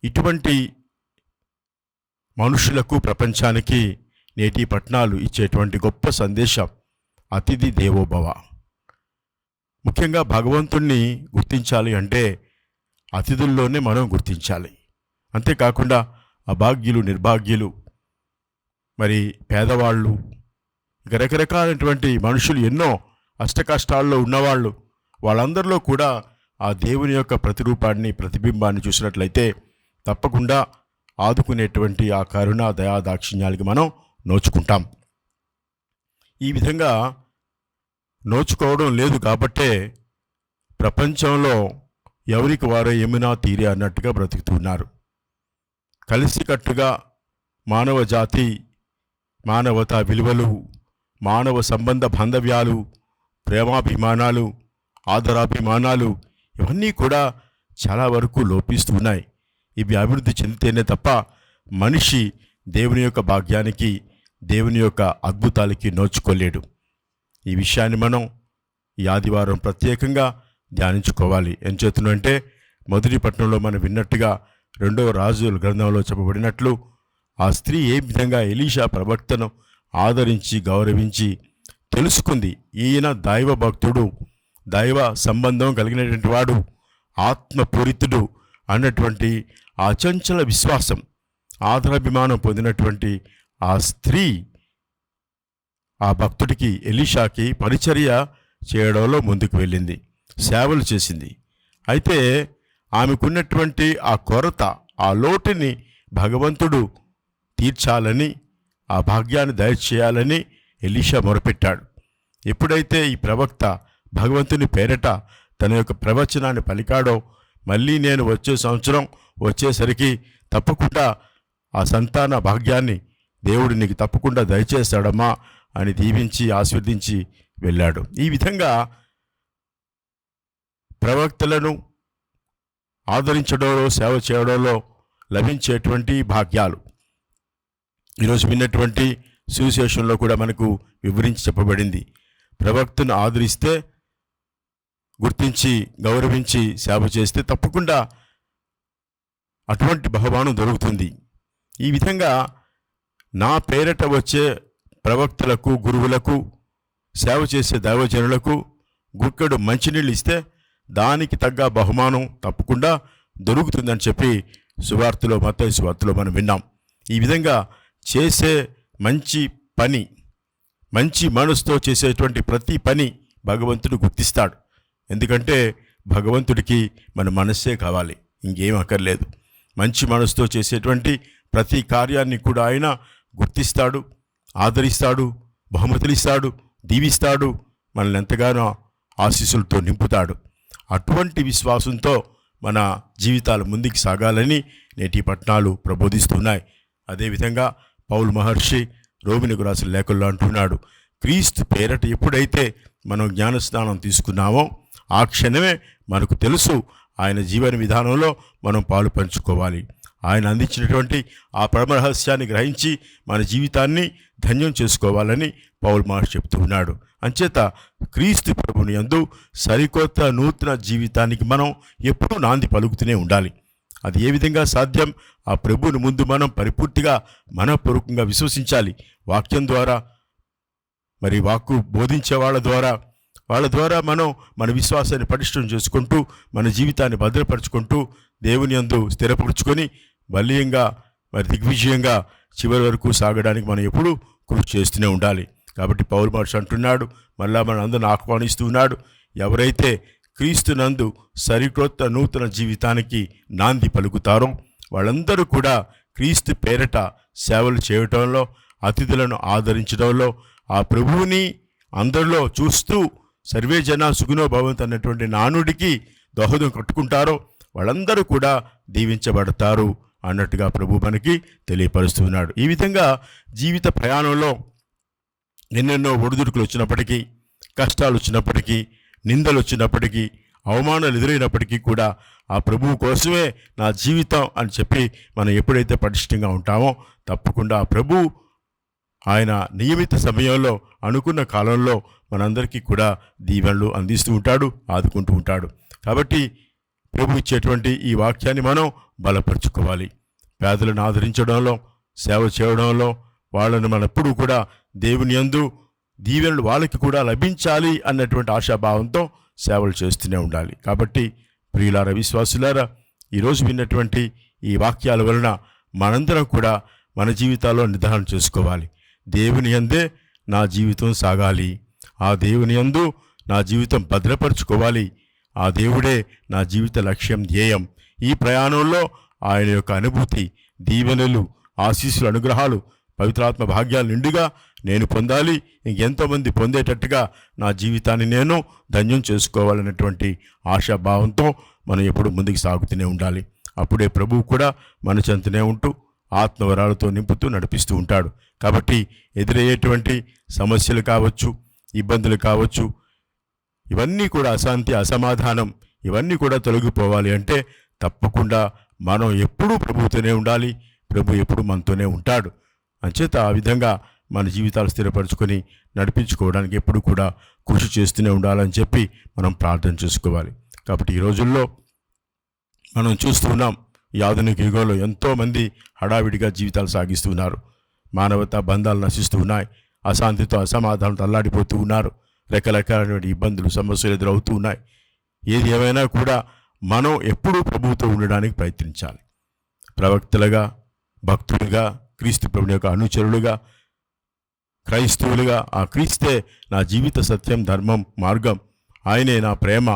ఇటువంటి మనుషులకు, ప్రపంచానికి నేటి పట్టణాలు ఇచ్చేటువంటి గొప్ప సందేశం అతిథి దేవోభవ. ముఖ్యంగా భగవంతుణ్ణి గుర్తించాలి అంటే అతిథుల్లోనే మనం గుర్తించాలి. అంతేకాకుండా అభాగ్యులు, నిర్భాగ్యులు, మరి పేదవాళ్ళు, ఇక రకరకాలైనటువంటి మనుషులు, ఎన్నో అష్టకష్టాల్లో ఉన్నవాళ్ళు, వాళ్ళందరిలో కూడా ఆ దేవుని యొక్క ప్రతిరూపాన్ని, ప్రతిబింబాన్ని చూసినట్లయితే తప్పకుండా ఆదుకునేటువంటి ఆ కరుణ, దయా, దాక్షిణ్యాలకి మనం నోచుకుంటాం. ఈ విధంగా నోచుకోవడం లేదు కాబట్టే ప్రపంచంలో ఎవరికి వారే యమునా తీరే అన్నట్టుగా బ్రతుకుతున్నారు. కలిసికట్టుగా మానవ జాతి, మానవతా విలువలు, మానవ సంబంధ బాంధవ్యాలు, ప్రేమాభిమానాలు, ఆదరాభిమానాలు ఇవన్నీ కూడా చాలా వరకు లోపిస్తున్నాయి. ఇవి అభివృద్ధి చెందితేనే తప్ప మనిషి దేవుని యొక్క భాగ్యానికి, దేవుని యొక్క అద్భుతాలకి నోచుకోలేడు. ఈ విషయాన్ని మనం ఈ ఆదివారం ప్రత్యేకంగా ధ్యానించుకోవాలి. ఏం చేతునంటే మొదటి పట్టణంలో మనం విన్నట్టుగా 2వ రాజుల గ్రంథంలో చెప్పబడినట్లు ఆ స్త్రీ ఏ విధంగా ఎలీషా ప్రవక్తను ఆదరించి, గౌరవించి తెలుసుకుంది. ఈయన దైవ భక్తుడు, దైవ సంబంధం కలిగినటువంటి వాడు, ఆత్మపూరితుడు అన్నటువంటి ఆ చంచల విశ్వాసం, ఆదరాభిమానం పొందినటువంటి ఆ స్త్రీ ఆ భక్తుడికి, ఎలీషాకి పరిచర్య చేయడంలో ముందుకు వెళ్ళింది, సేవలు చేసింది. అయితే ఆమెకున్నటువంటి ఆ కొరత, ఆ లోటుని భగవంతుడు తీర్చాలని, ఆ భాగ్యాన్ని దయచేయాలని ఎలీషా మొరపెట్టాడు. ఎప్పుడైతే ఈ ప్రవక్త భగవంతుని పేరట తన యొక్క ప్రవచనాన్ని పలికాడో, మళ్ళీ నేను వచ్చే సంవత్సరం వచ్చేసరికి తప్పకుండా ఆ సంతాన భాగ్యాన్ని దేవుడు నీకు తప్పకుండా దయచేస్తాడమ్మా అని దీవించి ఆశీర్వదించి వెళ్ళాడు. ఈ విధంగా ప్రవక్తలను ఆదరించడంలో, సేవ చేయడంలో లభించేటువంటి భాగ్యాలు ఈరోజు విన్నటువంటి సువిశేషంలో కూడా మనకు వివరించి చెప్పబడింది. ప్రవక్తను ఆదరిస్తే, గుర్తించి, గౌరవించి సేవ చేస్తే తప్పకుండా అటువంటి బహుమానం దొరుకుతుంది. ఈ విధంగా నా పేరట వచ్చే ప్రవక్తలకు, గురువులకు, సేవ చేసే దైవజనులకు గుక్కడు మంచినీళ్ళు ఇస్తే దానికి తగ్గ బహుమానం తప్పకుండా దొరుకుతుందని చెప్పి సువార్తలో, మత్తయి సువార్తలో మనం విన్నాం. ఈ విధంగా చేసే మంచి పని, మంచి మనసుతో చేసేటువంటి ప్రతి పని భగవంతుడు గుర్తిస్తాడు. ఎందుకంటే భగవంతుడికి మన మనస్సే కావాలి, ఇంకేం అక్కర్లేదు. మంచి మనసుతో చేసేటువంటి ప్రతి కార్యాన్ని కూడా ఆయన గుర్తిస్తాడు, ఆదరిస్తాడు, బహుమతులు ఇస్తాడు, దీవిస్తాడు, మనల్ని ఎంతగానో ఆశీస్సులతో నింపుతాడు. అటువంటి విశ్వాసంతో మన జీవితాలు ముందుకు సాగాలని నేటి పట్టణాలు ప్రబోధిస్తున్నాయి. అదేవిధంగా పౌలు మహర్షి రోమిలకు రాసిన లేఖల్లో అంటున్నాడు, క్రీస్తు పేరట ఎప్పుడైతే మనం జ్ఞానస్నానం తీసుకున్నామో ఆ క్షణమే మనకు తెలుసు ఆయన జీవన విధానంలో మనం పాలు పంచుకోవాలి. ఆయన అందించినటువంటి ఆ పరమ రహస్యాన్ని గ్రహించి మన జీవితాన్ని ధన్యం చేసుకోవాలని పౌలు మాస్టర్ చెప్తూ ఉన్నాడు. అంచేత క్రీస్తు ప్రభుని యందు సరికొత్త నూతన జీవితానికి మనం ఎప్పుడూ నాంది పలుకుతూనే ఉండాలి. అది ఏ విధంగా సాధ్యం? ఆ ప్రభువుని ముందు మనం పరిపూర్తిగా మనపూర్వకంగా విశ్వసించాలి. వాక్యం ద్వారా, మరి వాక్కు బోధించే వాళ్ళ ద్వారా మనం మన విశ్వాసాన్ని పటిష్టం చేసుకుంటూ మన జీవితాన్ని భద్రపరుచుకుంటూ దేవుని యందు స్థిరపరుచుకొని బలీయంగా మరి దిగ్విజయంగా చివరి వరకు సాగడానికి మనం ఎప్పుడూ కృషి చేస్తూనే ఉండాలి. కాబట్టి పౌలు మాస్టర్ అంటున్నాడు, మళ్ళా మన అందరిని ఆహ్వానిస్తూ ఉన్నాడు, ఎవరైతే క్రీస్తునందు సరికొత్త నూతన జీవితానికి నాంది పలుకుతారో వాళ్ళందరూ కూడా క్రీస్తు పేరట సేవలు చేయటంలో, అతిథులను ఆదరించడంలో, ఆ ప్రభువుని అందరిలో చూస్తూ సర్వే జన సుఖినో భవంతు అన్నటువంటి నానుడికి దోహదం కట్టుకుంటారో వాళ్ళందరూ కూడా దీవించబడతారు అన్నట్టుగా ప్రభు మనకి తెలియపరుస్తున్నాడు. ఈ విధంగా జీవిత ప్రయాణంలో ఎన్నెన్నో ఒడిదుడుకులు వచ్చినప్పటికీ, కష్టాలు వచ్చినప్పటికీ, నిందలు వచ్చినప్పటికీ, అవమానాలు ఎదురైనప్పటికీ కూడా ఆ ప్రభువు కోసమే నా జీవితం అని చెప్పి మనం ఎప్పుడైతే పటిష్టంగా ఉంటామో తప్పకుండా ఆ ప్రభు ఆయన నియమిత సమయంలో అనుకున్న కాలంలో మనందరికీ కూడా దీవెనలు అందిస్తూ ఉంటాడు, ఆదుకుంటూ ఉంటాడు. కాబట్టి ప్రభు ఇచ్చేటువంటి ఈ వాక్యాన్ని మనం బలపరుచుకోవాలి. పేదలను ఆదరించడంలో, సేవ చేయడంలో, వాళ్ళని మనం ఎప్పుడూ కూడా దేవుని యందు దీవెనలు వాళ్ళకి కూడా లభించాలి అన్నటువంటి ఆశాభావంతో సేవలు చేస్తూనే ఉండాలి. కాబట్టి ప్రియులారా, విశ్వాసులారా, ఈరోజు విన్నటువంటి ఈ వాక్యాల వలన మనందరం కూడా మన జీవితాల్లో నిర్ధారణ చేసుకోవాలి. దేవుని యందే నా జీవితం సాగాలి, ఆ దేవుని యందు నా జీవితం భద్రపరుచుకోవాలి, ఆ దేవుడే నా జీవిత లక్ష్యం, ధ్యేయం. ఈ ప్రయాణంలో ఆయన యొక్క అనుభూతి, దీవెనలు, ఆశీస్సులు, అనుగ్రహాలు, పవిత్రాత్మ భాగ్యాలు నిండుగా నేను పొందాలి, ఇంకెంతోమంది పొందేటట్టుగా నా జీవితాన్ని నేను ధన్యం చేసుకోవాలన్నటువంటి ఆశాభావంతో మనం ఎప్పుడు ముందుకు సాగుతూనే ఉండాలి. అప్పుడే ప్రభువు కూడా మన చెంతనే ఉంటూ ఆత్మవరాలతో నింపుతూ నడిపిస్తూ ఉంటాడు. కాబట్టి ఎదురయ్యేటువంటి సమస్యలు కావచ్చు, ఇబ్బందులు కావచ్చు, ఇవన్నీ కూడా అశాంతి, అసమాధానం, ఇవన్నీ కూడా తొలగిపోవాలి అంటే తప్పకుండా మనం ఎప్పుడూ ప్రభువుతోనే ఉండాలి. ప్రభు ఎప్పుడు మనతోనే ఉంటాడు. అంచేత ఆ విధంగా మన జీవితాలు స్థిరపరచుకొని నడిపించుకోవడానికి ఎప్పుడు కూడా కృషి చేస్తూనే ఉండాలని చెప్పి మనం ప్రార్థన చేసుకోవాలి. కాబట్టి ఈ రోజుల్లో మనం చూస్తున్నాం, ఈ ఆధునిక యుగంలో ఎంతోమంది హడావిడిగా జీవితాలు సాగిస్తున్నారు. మానవతా బంధాలు నశిస్తూ ఉన్నాయి. అశాంతితో, అసమాధానంతో అల్లాడిపోతూ ఉన్నారు. రకరకాలైన ఇబ్బందులు, సమస్యలు ఎదురవుతూ ఉన్నాయి. ఏది ఏమైనా కూడా మనం ఎప్పుడూ ప్రభువుతో ఉండడానికి ప్రయత్నించాలి. ప్రవక్తలుగా, భక్తులుగా, క్రీస్తు ప్రభుని యొక్క అనుచరులుగా, క్రైస్తవులుగా, ఆ క్రీస్తే నా జీవిత సత్యం, ధర్మం, మార్గం, ఆయనే నా ప్రేమ,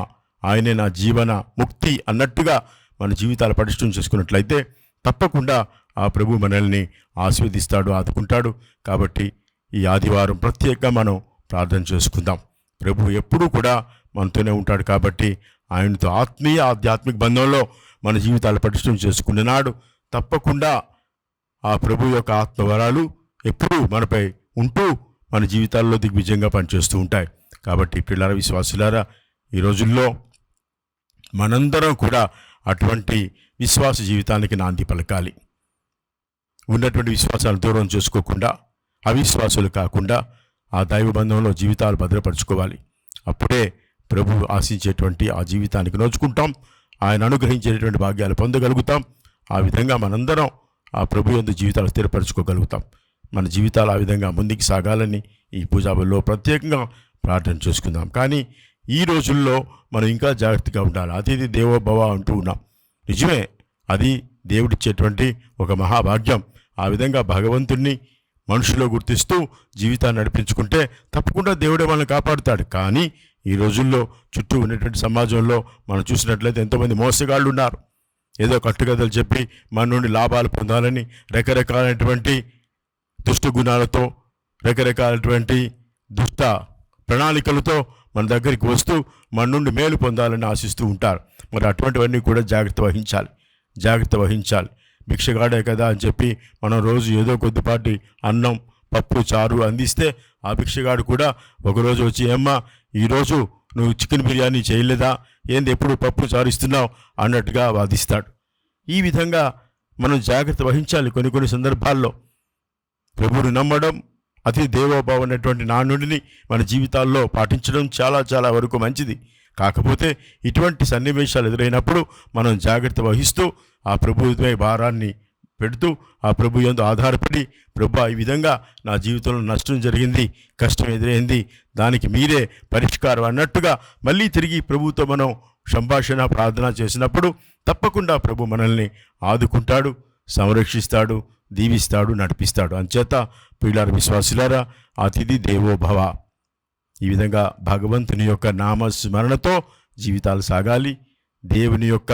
ఆయనే నా జీవన ముక్తి అన్నట్టుగా మన జీవితాలు పటిష్టం చేసుకున్నట్లయితే తప్పకుండా ఆ ప్రభు మనల్ని ఆశీర్వదిస్తాడు, ఆదుకుంటాడు. కాబట్టి ఈ ఆదివారం ప్రత్యేకంగా మనం ప్రార్థన చేసుకుందాం. ప్రభు ఎప్పుడూ కూడా మనతోనే ఉంటాడు. కాబట్టి ఆయనతో ఆత్మీయ, ఆధ్యాత్మిక బంధంలో మన జీవితాలు పటిష్టం చేసుకున్నాడు. తప్పకుండా ఆ ప్రభు యొక్క ఆత్మవరాలు ఎప్పుడూ మనపై ఉంటూ మన జీవితాల్లో దిగ్విజయంగా పనిచేస్తూ ఉంటాయి. కాబట్టి పిల్లల విశ్వాసులారా, ఈ రోజుల్లో మనందరం కూడా అటువంటి విశ్వాస జీవితానికి నాంది పలకాలి. ఉన్నటువంటి విశ్వాసాలు దూరం చేసుకోకుండా, అవిశ్వాసులు కాకుండా ఆ దైవ బంధంలో జీవితాలు భద్రపరచుకోవాలి. అప్పుడే ప్రభు ఆశించేటువంటి ఆ జీవితానికి నోచుకుంటాం, ఆయన అనుగ్రహించేటువంటి భాగ్యాలు పొందగలుగుతాం. ఆ విధంగా మనందరం ఆ ప్రభు యందు జీవితాలు స్థిరపరచుకోగలుగుతాం. మన జీవితాలు ఆ విధంగా ముందుకు సాగాలని ఈ పూజాబల్లో ప్రత్యేకంగా ప్రార్థన చేసుకుందాం. కానీ ఈ రోజుల్లో మనం ఇంకా జాగ్రత్తగా ఉండాలి. అతిథి దేవో భవ అంటూ ఉన్నాం. నిజమే, అది దేవుడిచ్చేటువంటి ఒక మహాభాగ్యం. ఆ విధంగా భగవంతుణ్ణి మనుషులో గుర్తిస్తూ జీవితాన్ని నడిపించుకుంటే తప్పకుండా దేవుడే మనల్ని కాపాడుతాడు. కానీ ఈ రోజుల్లో చుట్టూ ఉన్నటువంటి సమాజంలో మనం చూసినట్లయితే ఎంతోమంది మోసగాళ్ళు ఉన్నారు. ఏదో కట్టుకథలు చెప్పి మన నుండి లాభాలు పొందాలని రకరకాలైనటువంటి దుష్ట గుణాలతో, రకరకాలైనటువంటి దుష్ట ప్రణాళికలతో మన దగ్గరికి వస్తూ మన నుండి మేలు పొందాలని ఆశిస్తూ ఉంటారు. మరి అటువంటివన్నీ కూడా జాగ్రత్త వహించాలి. భిక్షగాడే కదా అని చెప్పి మనం రోజు ఏదో కొద్దిపాటి అన్నం, పప్పు, చారు అందిస్తే ఆ భిక్షగాడు కూడా ఒకరోజు వచ్చి, ఏమ్మా ఈరోజు నువ్వు చికెన్ బిర్యానీ చేయలేదా, ఏంది ఎప్పుడు పప్పు చారు ఇస్తున్నావు అన్నట్టుగా వాదిస్తాడు. ఈ విధంగా మనం జాగ్రత్త వహించాలి. కొన్ని సందర్భాల్లో ప్రభువుని నమ్మడం, అతి దేవోభావం అనేటువంటి నానుడిని మన జీవితాల్లో పాటించడం చాలా వరకు మంచిది. కాకపోతే ఇటువంటి సన్నివేశాలు ఎదురైనప్పుడు మనం జాగ్రత్త వహిస్తూ ఆ ప్రభువుపై భారాన్ని పెడుతూ ఆ ప్రభు యందు ఆధారపడి, ప్రభు ఈ విధంగా నా జీవితంలో నష్టం జరిగింది, కష్టం ఎదురైంది, దానికి మీరే పరిష్కారం అన్నట్టుగా మళ్ళీ తిరిగి ప్రభువుతో మనం సంభాషణ ప్రార్థన చేసినప్పుడు తప్పకుండా ప్రభు మనల్ని ఆదుకుంటాడు, సంరక్షిస్తాడు, దీవిస్తాడు, నడిపిస్తాడు. అంచేత ప్రియులారా, విశ్వాసులారా, అతిథి దేవో భవ. ఈ విధంగా భగవంతుని యొక్క నామస్మరణతో జీవితాలు సాగాలి. దేవుని యొక్క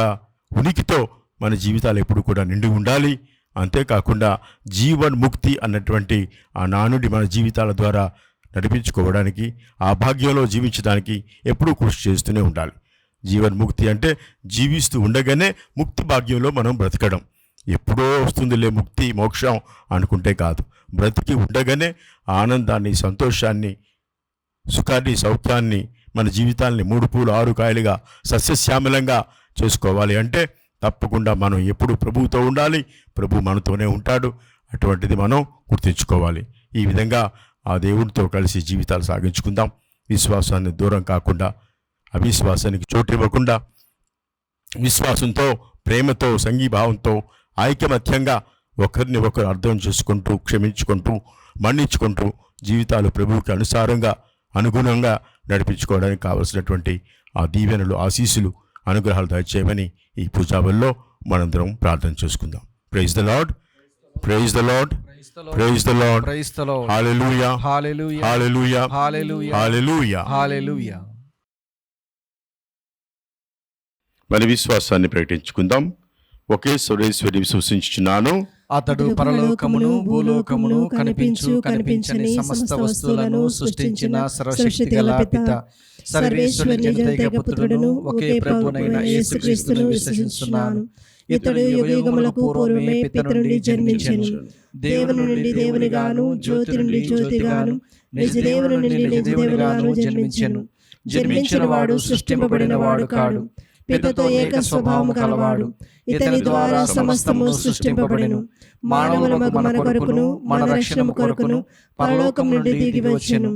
ఉనికితో మన జీవితాలు ఎప్పుడు కూడా నిండి ఉండాలి. అంతేకాకుండా జీవన్ముక్తి అన్నటువంటి ఆ నానుడి మన జీవితాల ద్వారా నడిపించుకోవడానికి, ఆ భాగ్యంలో జీవించడానికి ఎప్పుడూ కృషి చేస్తూనే ఉండాలి. జీవన్ముక్తి అంటే జీవిస్తూ ఉండగానే ముక్తి భాగ్యంలో మనం బ్రతకడం. ఎప్పుడో వస్తుందిలే ముక్తి మోక్షం అనుకుంటే కాదు, బ్రతికి ఉండగానే ఆనందాన్ని, సంతోషాన్ని, సుఖాన్ని, సౌఖ్యాన్ని, మన జీవితాల్ని 3 పూలు 6 కాయలుగా సస్యశ్యామలంగా చేసుకోవాలి అంటే తప్పకుండా మనం ఎప్పుడు ప్రభువుతో ఉండాలి. ప్రభు మనతోనే ఉంటాడు. అటువంటిది మనం గుర్తుంచుకోవాలి. ఈ విధంగా ఆ దేవుడితో కలిసి జీవితాలు సాగించుకుందాం. విశ్వాసాన్ని దూరం కాకుండా, అవిశ్వాసానికి చోటు ఇవ్వకుండా, విశ్వాసంతో, ప్రేమతో, సంఘీభావంతో, ఐకమత్యంగా ఒకరిని ఒకరు అర్థం చేసుకుంటూ, క్షమించుకుంటూ, మన్నించుకుంటూ జీవితాలు ప్రభువుకి అనుగుణంగా నడిపించుకోవడానికి కావలసినటువంటి ఆ దీవెనలు, ఆశీస్సులు, అనుగ్రహాలు దయచేయమని ఈ పూజాబల్లో మనందరం ప్రార్థన చేసుకుందాం. Praise the lord, praise the lord, praise the lord, praise the lord. Hallelujah, hallelujah, hallelujah, hallelujah, hallelujah, hallelujah. మన విశ్వాసాన్ని ప్రకటించుకుందాం. ఒకే సర్వేశ్వరుని విశ్వసించుచున్నాను, అతడు పరలోకమును భూలోకమును కనిపించని సమస్త వస్తువులను సృష్టించిన సర్వశక్తి గల పిత సర్వేశ్వరుని జనతైక పుత్రుడును ఒకే ప్రభువైన యేసుక్రీస్తును విశ్వసిస్తున్నాను. ఇతడు యుగయుగములకు పూర్వమే పిత నుండి జన్మించెను. దేవుని నుండి దేవునిగాను, జ్యోతి నుండి జ్యోతిగాను, నిజదేవుని నుండి నిజదేవునిగాను జన్మించిన వాడు సృష్టింపబడిన వాడు కాడు. పితతో ఏక స్వభావము కలవాడు. ఇతని ద్వారా సమస్తము సృష్టింపబడెను. మానవులకు మన కొరకును మన రక్షణము కొరకును పరలోకం నుండి దిగి వచ్చెను.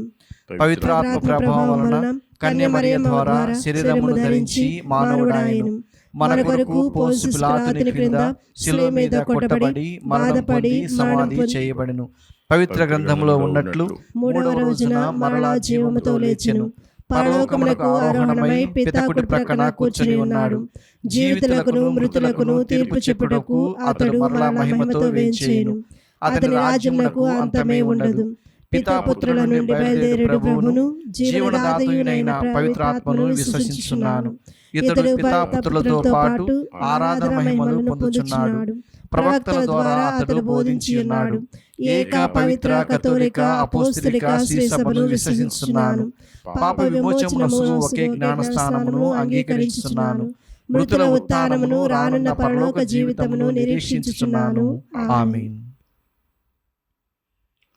పవిత్రాత్మ ప్రభావం వలన కన్యమరియ ద్వారా శరీరమును ధరించి మానవుడాయెను. మన కొరకు పోన్సు పిలాతుని క్రింద శిలువ మీద కొట్టబడి బాధపడి సమాధి చేయబడెను. పవిత్ర గ్రంథములో ఉన్నట్లు 3వ రోజున మరలా జీవముతో లేచెను. పరలోకమునకు ఆరోహణమై పిత కుడి ప్రక్కన కూర్చుని ఉన్నాడు. జీవితులకును మృతులకును తీర్పు చెప్పుటకు అతడు మరలా మహిమతో వేంచేయును. అతని రాజ్యమునకు అంతమే ఉండదు. పితాపుత్రుల నుండి బయలుదేరి ప్రభువును జీవనదాతయునైన పవిత్రాత్మను విశ్వసించుచున్నాను. ఇతడు పితాపుత్రులతో పాటు ఆరాధన మహిమలు పొందుచున్నాడు. ప్రవక్తల ద్వారా అతడు బోధించి ఉన్నాడు. ఏక పవిత్ర కథోలిక అపోస్తలిక శ్రీ సభను విశ్వసిస్తున్నాను. పాప విమోచనమునకు ఒకే జ్ఞానస్నానమును అంగీకరించుచున్నాను. మృతుల ఉత్థానమును, రానున్న పరలోక జీవితమును నిరీక్షించుచున్నాను. ఆమేన్.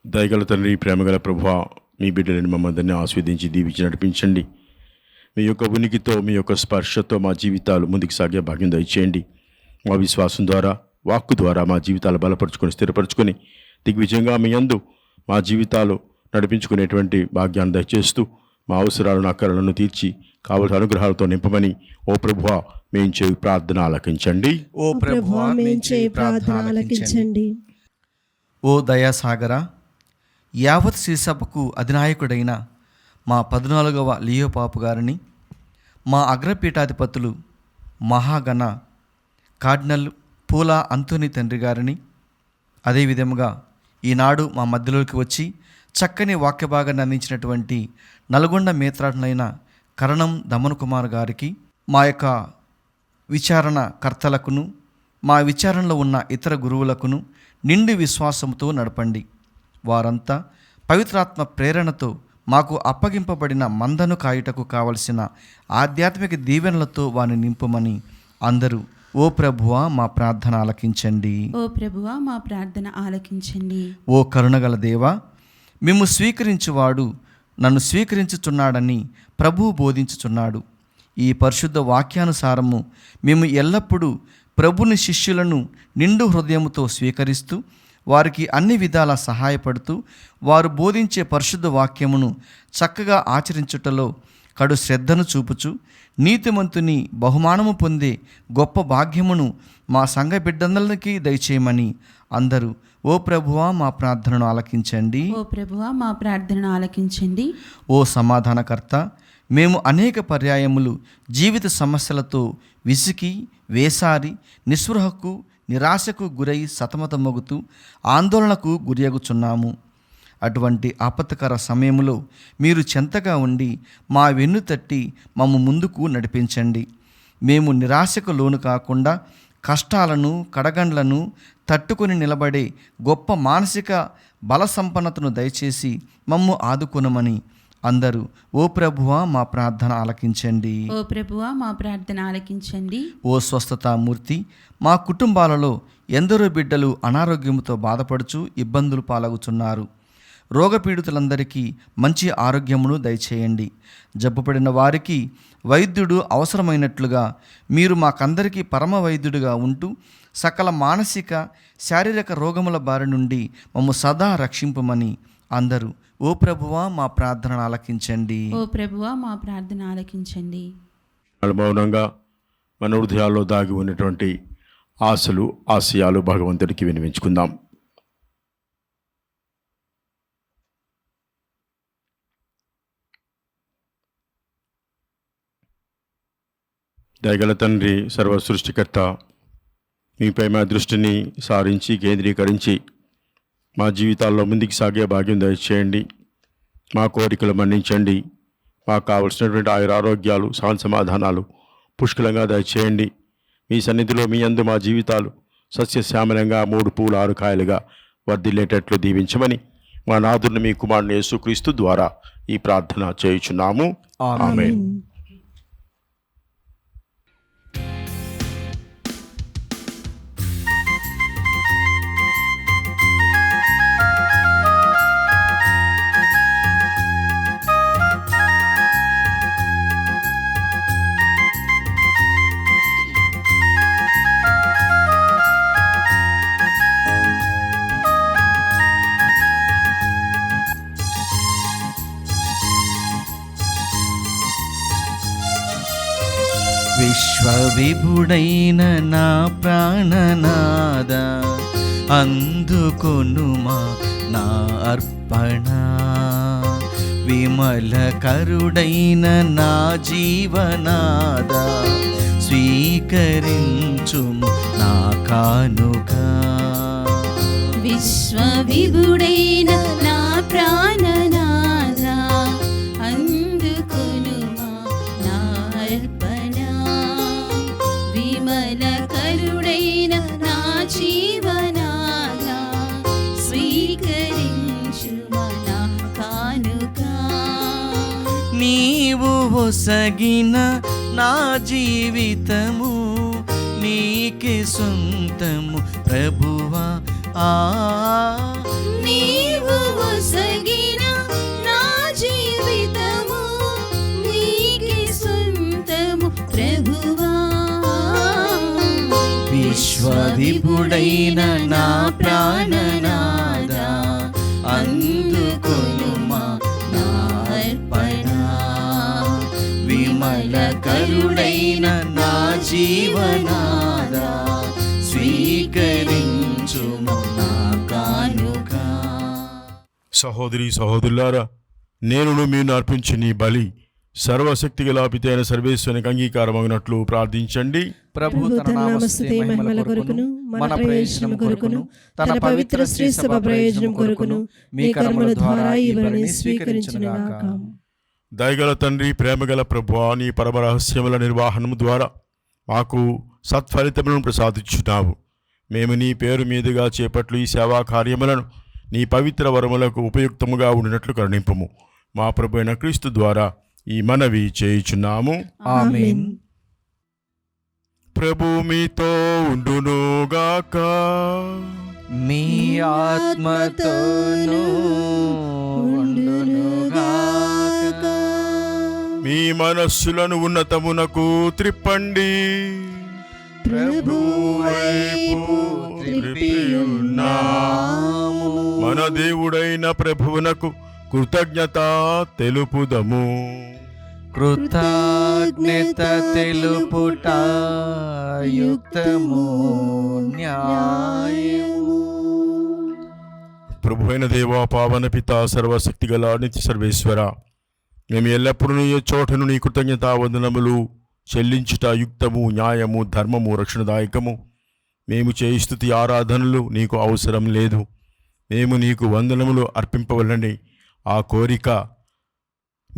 దయగల తండ్రి, ప్రేమగల ప్రభువా, మీ బిడ్డలని మమ్మల్ని ఆస్వాదించి దీవించి నడిపించండి. మీ యొక్క ఉనికితో, మీ యొక్క స్పర్శతో మా జీవితాలు ముందుకు సాగే భాగ్యం దయచేయండి. మా విశ్వాసం ద్వారా, వాక్కు ద్వారా మా జీవితాలు బలపరుచుకొని, స్థిరపరచుకొని దిగ్విజయంగా మీ యందు మా జీవితాలు నడిపించుకునేటువంటి భాగ్యాన్ని దయచేస్తూ మా అవసరాలను, అక్కరలను తీర్చి కావలసిన అనుగ్రహాలతో నింపమని ఓ ప్రభువా మేము చేయి ప్రార్థన ఆలకించండి. ఓ ప్రభువా మేము చేయి ప్రార్థన ఆలకించండి. ఓ దయాసాగర, యావత్ శ్రీసభకు అధినాయకుడైన మా 14వ లియో పాపు గారిని, మా అగ్రపీఠాధిపతులు మహాగణ కార్డినల్ పూలా అంతోని తండ్రి గారిని, అదేవిధముగా ఈనాడు మా మధ్యలోకి వచ్చి చక్కని వాక్య భాగాన్ని అందించినటువంటి నల్గొండ మేత్రాడునైన కరణం దమన్ కుమార్ గారికి, మా యొక్క విచారణ కర్తలకును, మా విచారణలో ఉన్న ఇతర గురువులకును నిండి విశ్వాసంతో నడపండి. వారంతా పవిత్రాత్మ ప్రేరణతో మాకు అప్పగింపబడిన మందను కాయుటకు కావలసిన ఆధ్యాత్మిక దీవెనలతో వారిని నింపమని అందరూ ఓ ప్రభువా మా ప్రార్థన ఆలకించండి. ఓ ప్రభువా మా ప్రార్థన ఆలకించండి. ఓ కరుణగల దేవా, మిమ్ము స్వీకరించువాడు నన్ను స్వీకరించుచున్నాడని ప్రభువు బోధించుచున్నాడు. ఈ పరిశుద్ధ వాక్యానుసారము మేము ఎల్లప్పుడూ ప్రభుని శిష్యులను నిండు హృదయముతో స్వీకరిస్తూ వారికి అన్ని విధాల సహాయపడుతూ వారు బోధించే పరిశుద్ధ వాక్యమును చక్కగా ఆచరించుటలో కడు శ్రద్ధను చూపుచు నీతిమంతుని బహుమానము పొందే గొప్ప భాగ్యమును మా సంఘ బిడ్డలందరికీ దయచేయమని అందరూ ఓ ప్రభువా మా ప్రార్థనను ఆలకించండి. ఓ ప్రభువా మా ప్రార్థనను ఆలకించండి. ఓ సమాధానకర్త, మేము అనేక పర్యాయములు జీవిత సమస్యలతో విసికి వేసారి నిస్పృహకు నిరాశకు గురై సతమతమగుతూ ఆందోళనకు గురియగుచున్నాము. అటువంటి ఆపత్కర సమయంలో మీరు చెంతగా ఉండి మా వెన్ను తట్టి మమ్ము ముందుకు నడిపించండి. మేము నిరాశకు లోను కాకుండా కష్టాలను కడగండ్లను తట్టుకొని నిలబడే గొప్ప మానసిక బల సంపన్నతను దయచేసి మమ్ము ఆదుకొనమని అందరూ ఓ ప్రభువా మా ప్రార్థన ఆలకించండి. ఓ ప్రభువా మా ప్రార్థన ఆలకించండి. ఓ స్వస్థతామూర్తి, మా కుటుంబాలలో ఎందరో బిడ్డలు అనారోగ్యంతో బాధపడుచు ఇబ్బందులు పాలగుచున్నారు. రోగపీడితులందరికీ మంచి ఆరోగ్యమును దయచేయండి. జబ్బుపడిన వారికి వైద్యుడు అవసరమైనట్లుగా మీరు మాకందరికీ పరమ వైద్యుడిగా ఉంటూ సకల మానసిక శారీరక రోగముల బారి నుండి మమ్ము సదా రక్షింపమని అందరూ ఓ ప్రభువా మా ప్రార్థనను ఆలకించండి. ఓ ప్రభువా మా ప్రార్థన ఆలకించండి. మౌనంగా మన హృదయాల్లో దాగి ఉన్నటువంటి ఆశలు ఆశయాలు భగవంతుడికి వినిపించుకుందాం. దయగల తండ్రి, సర్వ సృష్టికర్త, మీపై మా దృష్టిని సారించి కేంద్రీకరించి మా జీవితాల్లో ముందుకు సాగే భాగ్యం దయచేయండి. మా కోరికలు మన్నించండి. మాకు కావలసినటువంటి ఆయురారోగ్యాలు సమాధానాలు పుష్కలంగా దయచేయండి. మీ సన్నిధిలో మీ యందు మా జీవితాలు సస్యశ్యామలంగా 3 పూలు 6 కాయలుగా వర్ధిల్లేటట్లు దీవించమని మా నాథుని మీ కుమారుని యేసుక్రీస్తు ద్వారా ఈ ప్రార్థన చేయుచున్నాము. ఆమేన్. విశ్వవిభుడైన నా ప్రాణనాద, అందుకొనుమా నా అర్పణ. విమలకరుడైన నా జీవనాద, స్వీకరించుము నా కానుక. విశ్వవిభుడైన నా ప్రాణనాథ, అందుకొనుమా నా అర్పణ. విమలకరుడైన నా జీవనాథ, స్వీకరించుమా నా కానుక. నీవు ఒసగిన నా జీవితము నీకే సొంతము ప్రభువా. నీవు ఒసగిన నా జీవితము నీకే సొంతము ప్రభువా. విశ్వవిభుడైన నా ప్రాణనాద, అందుకొనుమా నా అర్పణ. విమలకరుడైన నా జీవనాద, స్వీకరించుము నా కానుక. సహోదరి సహోదరులారా, నేను మీరు అర్పించి నీ బలి సర్వశక్తి గల పితైన సర్వేశ్వరునికి అంగీకారమగినట్లు ప్రార్థించండి. ప్రభు తన నామస్తుతి మహిమల కొరకును మన ప్రయోజనం కొరకును తన పవిత్ర శ్రీ సభ ప్రయోజనం కొరకును మీ కర్మల ద్వారా ఈ బలిని స్వీకరించునుగాక. దయగల తండ్రి, ప్రేమగల ప్రభువా, నీ పరమ రహస్యముల నిర్వహణము ద్వారా మాకు సత్ఫలితములను ప్రసాదించున్నావు. మేము నీ పేరు మీదుగా చేపట్లు ఈ సేవా కార్యములను నీ పవిత్ర వరములకు ఉపయుక్తముగా ఉండినట్లు కరుణింపుము. మా ప్రభు అయిన క్రీస్తు ద్వారా ఈ మనవి చేయుచున్నాము. ఆమేన్. ప్రభు మీతో ఉండునుగాక. మీ ఆత్మతోనూ ఉండునుగాక. మీ మనస్సులను ఉన్నతమునకు త్రిప్పండి. ప్రభువైపు త్రిప్పియున్నాము. మన దేవుడైన ప్రభువునకు కృతజ్ఞత తెలుపుదము. కృతజ్ఞత తెలుపుట యుక్తము న్యాయము. ప్రభువైన దేవా, పావన పిత, సర్వశక్తి గల నిత్య సర్వేశ్వర, మేము ఎల్లప్పుడూ నీ చోటను నీ కృతజ్ఞత వందనములు చెల్లించుట యుక్తము, న్యాయము, ధర్మము, రక్షణదాయకము. మేము చేయి స్తుతి ఆరాధనలు నీకు అవసరం లేదు. మేము నీకు వందనములు అర్పింపవలని ఆ కోరిక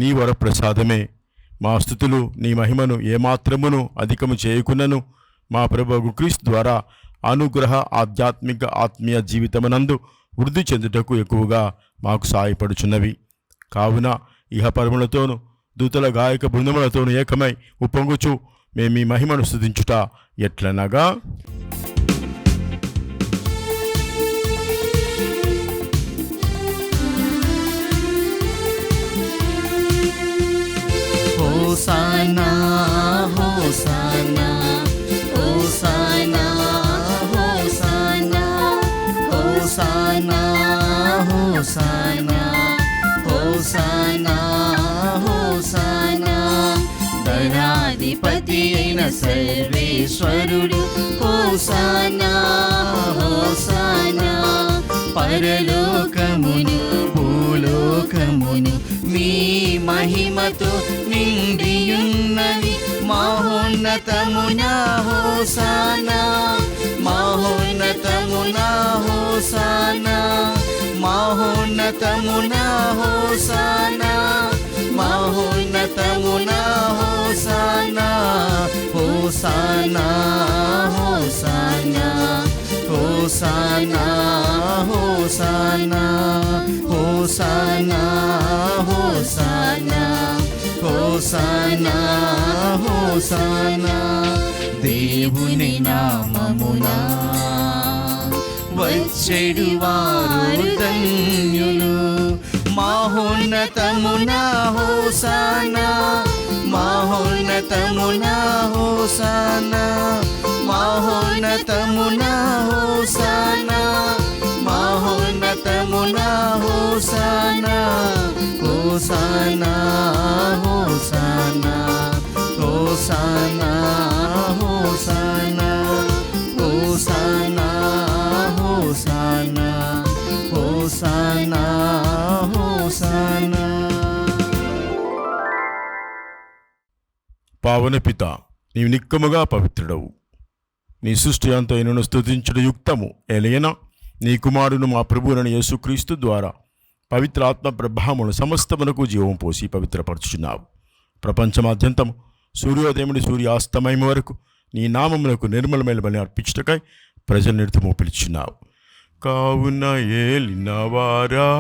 నీ వరప్రసాదమే. మా స్తుతులు నీ మహిమను ఏమాత్రమును అధికము చేయకున్నను మా ప్రభువు క్రీస్తు ద్వారా అనుగ్రహ ఆధ్యాత్మిక ఆత్మీయ జీవితమునందు వృద్ధి చెందుటకు ఎక్కువగా మాకు సాయపడుచున్నవి. కావున ఇహపరములతోనూ దూతల గాయక బృందములతోనూ ఏకమై ఉప్పొంగుచు మేము ఈ మహిమను స్తుతించుట ఎట్లనగా, హోసానా హోసానా హోసానా హోసానా హోసానా హోసానా హోసానా హోసానా. ధనాధిపతి అయిన సర్వేశ్వరుడు హోసానా హోసానా. పరలోకమును భూలోకమును మీ మహిమతో నిండియున్నవి. మహోన్నతమున హోసానా మహోన్నతమున హోసానా మహోన్నతమున హోసానా మహోన్నతమున హోసానా. హోసానా హోసానా హోసానా హోసానా హోసానా హోసానా హోసానా హోసానా. దేవుని నామమునా వచ్చెడు వారు ధన్యులు. మహోన్నతమున హోసానా మహోన్నతమున హోసానా మహోన్నతమున హోసానా మహోన్నతమున హోసానా. హోసానా హోసానా హోసానా హోసానా హోసానా హోసానా హోసానా హోసానా. పావన పిత, నీవు నిక్కముగా పవిత్రుడవు. నీ సృష్టి అంతా నిన్ను స్తుతించుట యుక్తము. ఎలయన నీ కుమారుడు మా ప్రభువునైన యేసుక్రీస్తు ద్వారా పవిత్రాత్మ ప్రభావమును సమస్తమునకు జీవం పోసి పవిత్రపరచుచున్నావు. ప్రపంచమాద్యంతము సూర్యోదయముని సూర్యాస్తమయం వరకు నీ నామమునకు నిర్మలమైన బలి అర్పించుటకై ప్రజల నిరతము పిలుచున్నావు. కావున ఏలినవారా,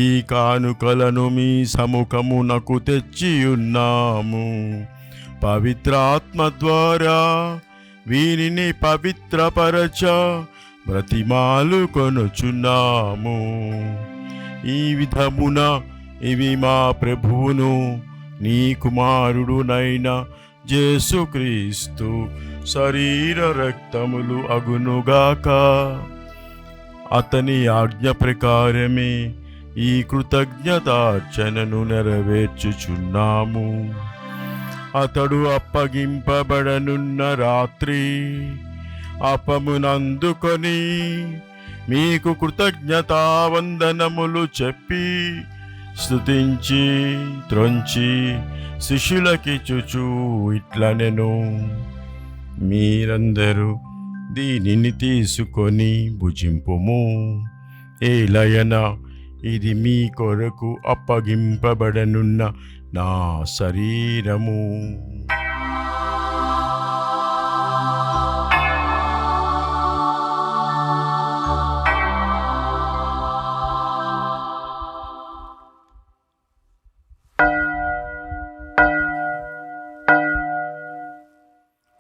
ఈ కానుకలను మీ సముఖమునకు తెచ్చియున్నాము. పవిత్రాత్మ ద్వారా వీరిని పవిత్రపరచ బ్రతిమాలు కొనుచున్నాము. ఈ విధమున ఇవి మా ప్రభువును నీ కుమారుడునైన యేసుక్రీస్తు శరీర రక్తములు అగునుగాక. అతని ఆజ్ఞ ప్రకారమే ఈ కృతజ్ఞతార్చనను నెరవేర్చుచున్నాము. అతడు అప్పగింపబడనున్న రాత్రి అపమునందుకొని మీకు కృతజ్ఞతావందనములు చెప్పి స్తుతించి త్రొంచి శిష్యులకిచ్చుచు ఇట్లనెను, మీరందరూ దీనిని తీసుకొని భుజింపుము. ఏలయన ఇది మీ కొరకు అప్పగింపబడనున్న నా శరీరము.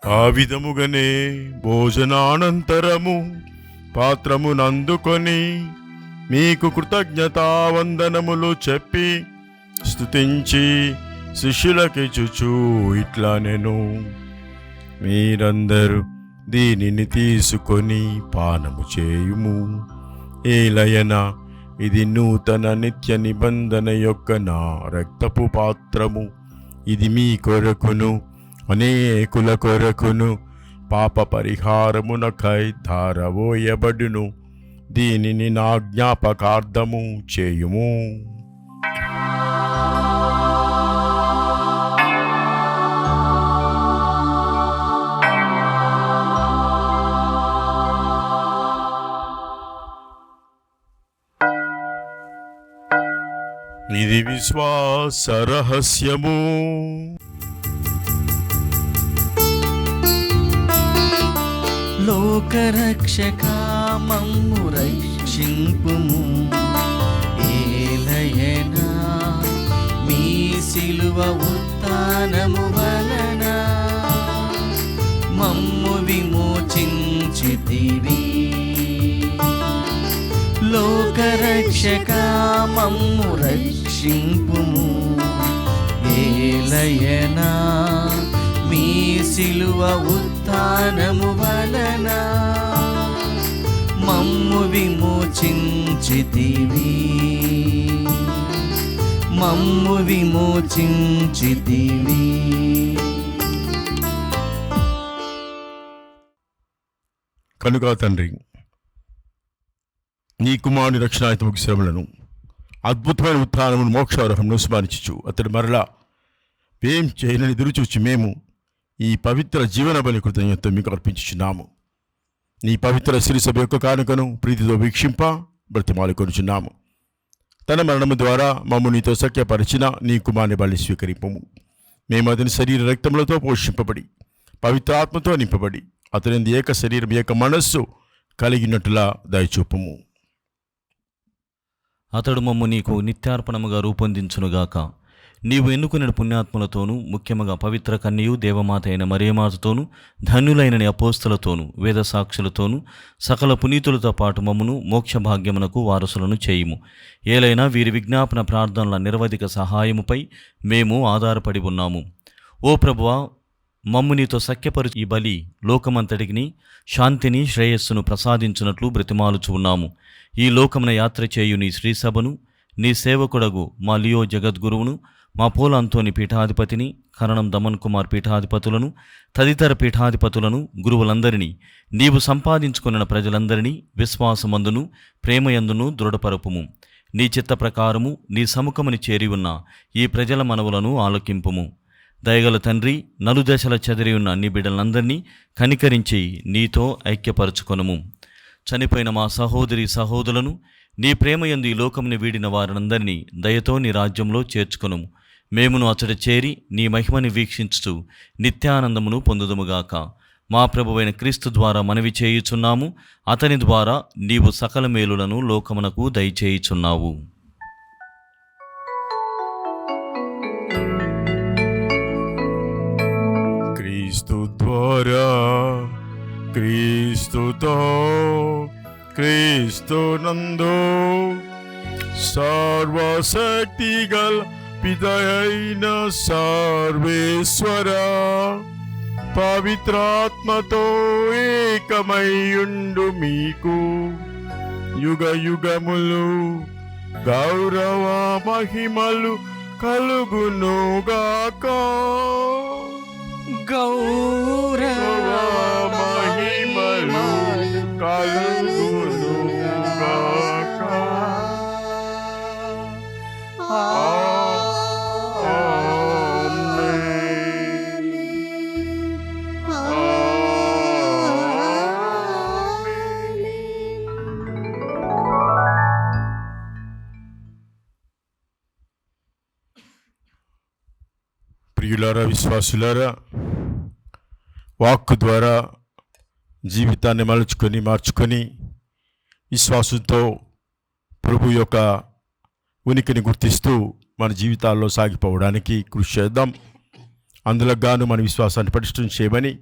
ఆ విధముగానే భోజనానంతరము పాత్రమునందుకొని మీకు కృతజ్ఞతావందనములు చెప్పి స్తుతించి శిష్యులకిచ్చుచు ఇట్లనెను, మీరందరూ దీనిని తీసుకొని పానము చేయుము. ఏలయనా ఇది నూతన నిత్య నిబంధన యొక్క నా రక్తపు పాత్రము. ఇది మీ కొరకును అనేకుల కొరకును పాప పరిహారమునకై ధారవోయబడును. దీనిని నా జ్ఞాపకార్థము చేయుము. ఇది విశ్వాస రహస్యము. లోకరక్షక మమ్ము రక్షింపుము. ఏలయనా మీ సిలువ ఉత్థానము వలన మమ్ము విమోచించితివి. లోకరక్షక మమ్ము రక్షింపుము. ఏలయనా మీ సిలువ ఉత్థానము వలన మమ్ము విమోచించితివి. మమ్ము విమోచించితివి. కనుక తండ్రి, నీ కుమారుని రక్షణాయుతముకు శ్రమలను, అద్భుతమైన ఉత్థానమును, మోక్షారోహంను స్మరించుచు అతడు మరలా ఏం చేయనని ఎదురుచూచి మేము ఈ పవిత్ర జీవన బలి కృతజ్ఞత మీకు అర్పించుచున్నాము. నీ పవిత్ర శిరసభ యొక్క కానుకను ప్రీతితో వీక్షింప బ్రతిమాలు కొనుచున్నాము. తన మరణము ద్వారా మమ్ము నీతో సఖ్యపరిచిన నీ కుమారుని బలి స్వీకరింపము. మేము అతని శరీర రక్తములతో పోషింపబడి పవిత్రాత్మతో నింపబడి అతని ఏక శరీరం ఏక మనస్సు కలిగినట్లుగా దయచూపము. అతడు మమ్ము నీకు నిత్యార్పణముగా రూపొందించునుగాక. నీవు ఎన్నుకున్న పుణ్యాత్ములతోనూ, ముఖ్యముగా పవిత్ర కన్యయు దేవమాత అయిన మరియమాతతోనూ, ధన్యులైన అపోస్తలతోనూ, వేదసాక్షులతోనూ, సకల పునీతులతో పాటు మమ్మును మోక్ష భాగ్యమునకు వారసులను చేయుము. ఏలైనా వీరి విజ్ఞాపన ప్రార్థనల నిరవధిక సహాయముపై మేము ఆధారపడి ఉన్నాము. ఓ ప్రభువా, మమ్ము నీతో సఖ్యపరుచు ఈ బలి లోకమంతటికి శాంతిని, శ్రేయస్సును ప్రసాదించున్నట్లు బ్రతిమాలుచు ఉన్నాము. ఈ లోకమున యాత్ర చేయు నీ శ్రీసభను, నీ సేవకుడగు మా లియో జగద్గురువును, మా పోల అంతోని పీఠాధిపతిని, కరణం దమన్ కుమార్ పీఠాధిపతులను, తదితర పీఠాధిపతులను, గురువులందరినీ, నీవు సంపాదించుకున్న ప్రజలందరినీ విశ్వాసమందును ప్రేమయందును దృఢపరపుము. నీ చిత్త ప్రకారము నీ సముఖముని చేరి ఉన్న ఈ ప్రజల మనవులను ఆలకింపుము. దయగల తండ్రి, నలుదశల చెదిరి ఉన్న నీ బిడ్డలందరినీ కనికరించి నీతో ఐక్యపరచుకొనుము. చనిపోయిన మా సహోదరి సహోదరులను, నీ ప్రేమయందు ఈ లోకముని వీడిన వారందరినీ దయతో నీ రాజ్యంలో చేర్చుకొనుము. మేమును అతడు చేరి నీ మహిమని వీక్షించుచు నిత్యానందమును పొందుదుముగాక. మా ప్రభువైన క్రీస్తు ద్వారా మనవి చేయుచున్నాము. అతని ద్వారా నీవు సకల మేలులను లోకమునకు దయచేయుచున్నావు. క్రీస్తు ద్వారా, క్రీస్తుతో, క్రీస్తునందు సర్వశక్తిగల పితయైన సర్వేశ్వర పవిత్రాత్మతో ఏకమైయుండు మీకు యుగ యుగములు గౌరవ మహిమలు కలుగునుగాక. గౌరవ మహిమలు కలుగునుగాక. ప్రియులారా, విశ్వాసులారా, వాక్కు ద్వారా జీవితాన్ని మార్చుకొని విశ్వాసంతో ప్రభు యొక్క ఉనికిని గుర్తిస్తూ మన జీవితాల్లో సాగిపోవడానికి కృషి చేద్దాం. అందులో గాను మన విశ్వాసాన్ని పటిష్టం చేయమని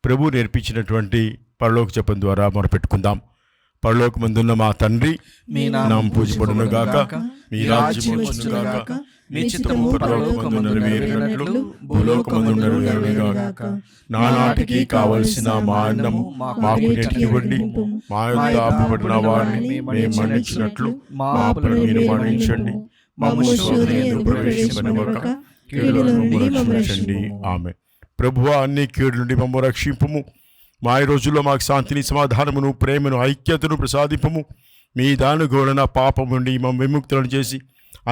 ప్రభు నేర్పించినటువంటి పరలోక జపం ద్వారా మొరపెట్టుకుందాం. పరలోకమందున్న మా తండ్రి, మీ నామం పూజింపబడునుగాక, మీ రాజ్యం వచ్చునుగాక, మీ చిత్తము పరలోకమందు నెరవేరినట్లు భూలోకమందు నెరవేరుగాక. నానాటికి కావలసిన మా అన్నము మాకు నేటికివ్వండి. మా యొక్క అప్పుపడిన వారిని మేము మన్నించినట్లు మా అప్పులను మీరు మన్నించండి. మమ్ము శోధన యందు ప్రవేశింపనివ్వక కీడుల నుండి మమ్ము రక్షించండి. ఆమేన్. ప్రభువా, అన్ని కీడుల నుండి మమ్ము రక్షింపుము. మా ఈ రోజుల్లో మాకు శాంతిని, సమాధానమును, ప్రేమను, ఐక్యతను ప్రసాదింపము. మీ దానుగోలన పాపం నుండి మమ్మ విముక్తులను చేసి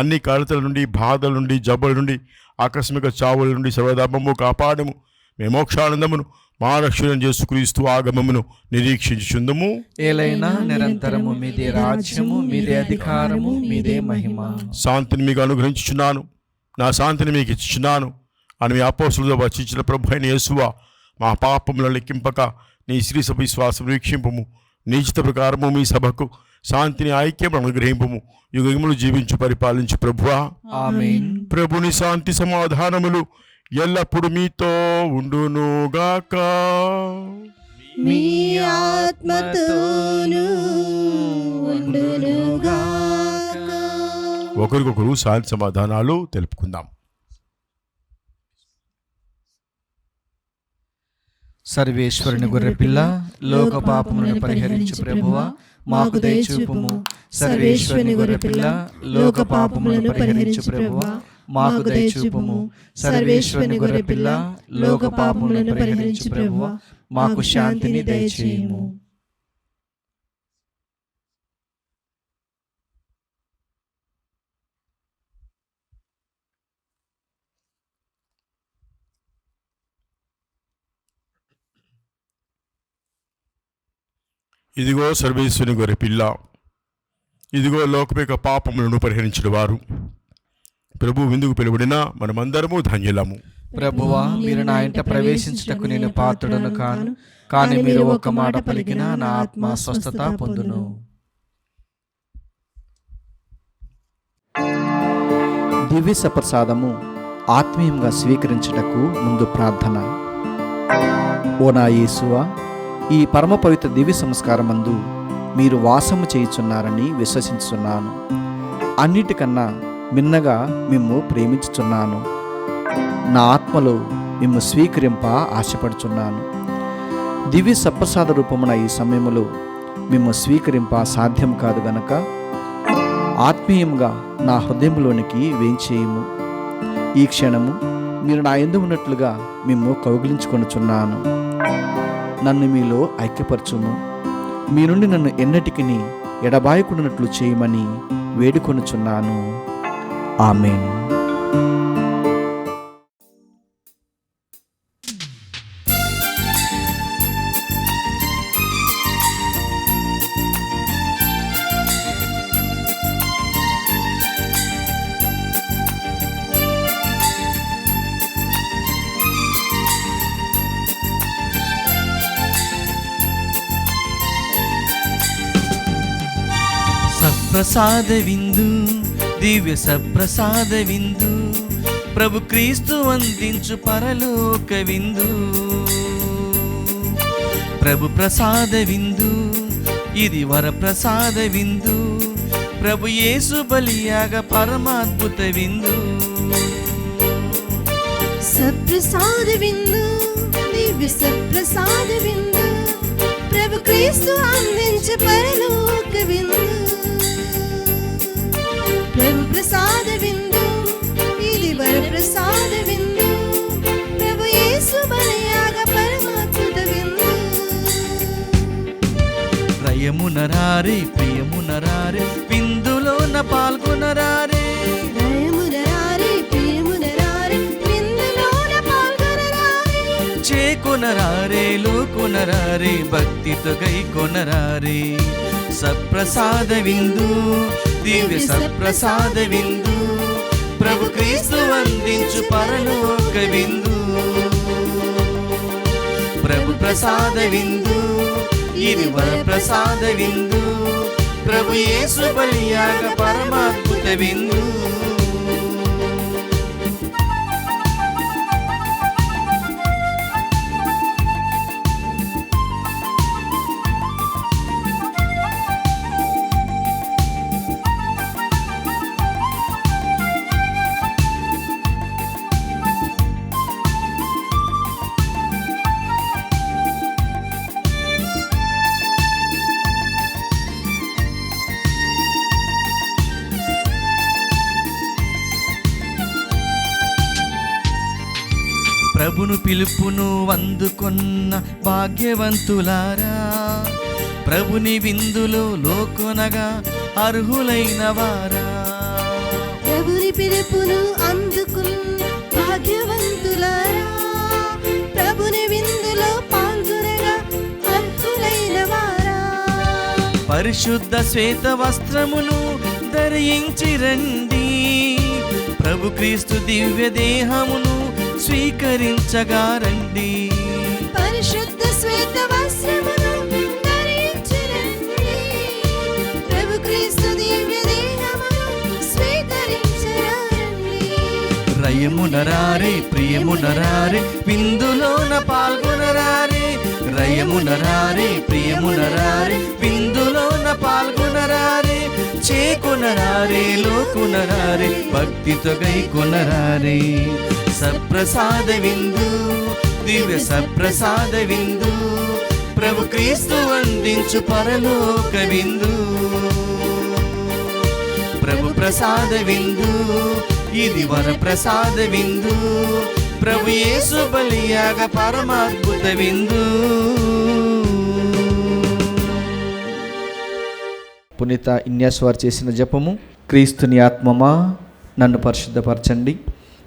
అన్ని కలతల నుండి, బాధల నుండి, జబ్బుల నుండి, ఆకస్మిక చావుల నుండి సర్వదా మమ్ము కాపాడము. మేము మోక్షానందమును మా రక్షణ చేసుక్రీస్తు ఆగమమును నిరీక్షించుచుందుము. ఏలైనా నిరంతరము మీదే రాజ్యము, మీదే అధికారము, మీదే మహిమ. శాంతిని మీకు అనుగ్రహించుచున్నాను, నా శాంతిని మీకు ఇచ్చుచున్నాను అని మీ అపోస్తులతో వచించిన ప్రభు అయిన యేసువా, మా పాపములను లెక్కింపక నీ శ్రీ సభ విశ్వాసం వీక్షింపము. నిశ్చిత ప్రకారము మీ సభకు శాంతిని, ఐక్యము అనుగ్రహింపము. యుగములు జీవించు పరిపాలించు ప్రభువా. ఆమేన్. ప్రభుని శాంతి సమాధానములు ఎల్లప్పుడు మీతో ఉండునుగాక. మీ ఆత్మతోనూ ఉండునుగాక. ఒకరికొకరు శాంతి సమాధానాలు తెలుపుకుందాం. సర్వేశ్వరుని గొర్రెపిల్ల, లోక పాపములను పరిహరించు ప్రభువా, మాకు దయచూపుము. సర్వేశ్వరుని గొర్రెపిల్ల, లోక పాపములను పరిహరించు ప్రభువా, మాకు దయచూపుము. సర్వేశ్వరుని గొర్రెపిల్ల, లోక పాపములను పరిహరించు ప్రభువా, మాకు శాంతిని దయచేయుము. ఇదిగో సర్వేశ్వరుని గొర్రె పిల్ల, ఇదిగో లోకమేక పాపములను పరిహరించిన వారు. ప్రభు విందుకు పిలువడిన మనమందరము ధన్యులము. ప్రభువా, మీరు నా ఇంట ప్రవేశించుటకు నేను పాత్రుడను కాను, కానీ మీరు ఒక్క మాట పలికినా నా ఆత్మ స్వస్థత పొందును. దివ్య సప్రసాదము ఆత్మీయంగా స్వీకరించుటకు ముందు ప్రార్థన. ఓ నా యేసువా, ఈ పరమ పవిత్ర దివ్య సంస్కారమందు మీరు వాసము చేయుచున్నారని విశ్వసించుచున్నాను. అన్నిటికన్నా మిన్నగా మిమ్ము ప్రేమించుచున్నాను. నా ఆత్మలో మిమ్ము స్వీకరింప ఆశపడుచున్నాను. దివ్య సప్రసాద రూపమున ఈ సమయములో మిమ్ము స్వీకరింప సాధ్యం కాదు గనక ఆత్మీయంగా నా హృదయంలోనికి వేంచేయము. ఈ క్షణము మీరు నా యందు ఉన్నట్లుగా మిమ్ము కౌగిలించుకొనుచున్నాను. నన్ను మీలో ఐక్యపరచుము. మీ నుండి నన్ను ఎన్నటికి ఎడబాయకుండానట్లు చేయమని వేడుకొనుచున్నాను. ఆమేన్. సప్రసాద విందు, దివ్య సప్రసాద విందు, ప్రభు క్రీస్తు అందించు పరలోక విందు. ప్రభు ప్రసాద విందు, ఇది వరప్రసాద విందు, ప్రభు యేసు బలియాగ పరమాద్భుత విందు. సప్రసాద విందు, దివ్య సప్రసాద విందు, ప్రభు క్రీస్తు అందించే పరలోక విందు. ప్రభు ప్రసాద విందు, ఇది వరప్రసాద విందు, ప్రభు యేసు బలియాగ పరమాద్భుత విందు. ప్రియమునరారే, ప్రియమునరారే, విందులోన పాల్గొనరారే. ప్రియమునరారే, ప్రియమునరారే, విందులోన పాల్గొనరారే. చేకొనరారే, లోకొనరారే, భక్తితో గైకొనరారే. సప్రసాద విందు, దివ్య సప్రసాద విందు, ప్రభు క్రీస్తు అందించు పరలోక విందు. ప్రభు ప్రసాద విందు, ఇది వరప్రసాద విందు, ప్రభు యేసు బలియాగ పరమాద్భుత విందు. ప్రభును పిలుపును అందుకొన్న భాగ్యవంతులారా, ప్రభుని విందులో లోకొనగా అర్హులైన వారా. ప్రభుని పిలుపును అందుకున్న భాగ్యవంతులారా, ప్రభుని విందులో పాల్గొనగా అర్హులైన వారా. పరిశుద్ధ శ్వేత వస్త్రమును ధరించి రండి, ప్రభు క్రీస్తు దివ్య దేహమును స్వీకరించగా రండి. పరిశుద్ధ శ్వేత వస్త్రమును ధరించి రండి, ప్రభు క్రీస్తు దివ్య దేహమును స్వీకరించగా రండి. రయమునరారే ప్రియమునరారే విందులోన పాల్గొనరారే, రయమునరారే ప్రియమునరారే విందులోన పాల్గొనరారే. చేకొనరారే లోకొనరారే భక్తితో గైకొనరారే. సప్రసాద విందు, దివ్య సప్రసాద విందు, ప్రభు క్రీస్తు అందించు పరలోక విందు. ప్రభు ప్రసాద విందు, ఇది వర ప్రసాద విందు, ప్రభు యేసు బలియాగ పరమాద్భుత విందు. పునీత ఇన్యాస్ వారు చేసిన జపము. క్రీస్తుని ఆత్మమా నన్ను పరిశుద్ధపరచండి,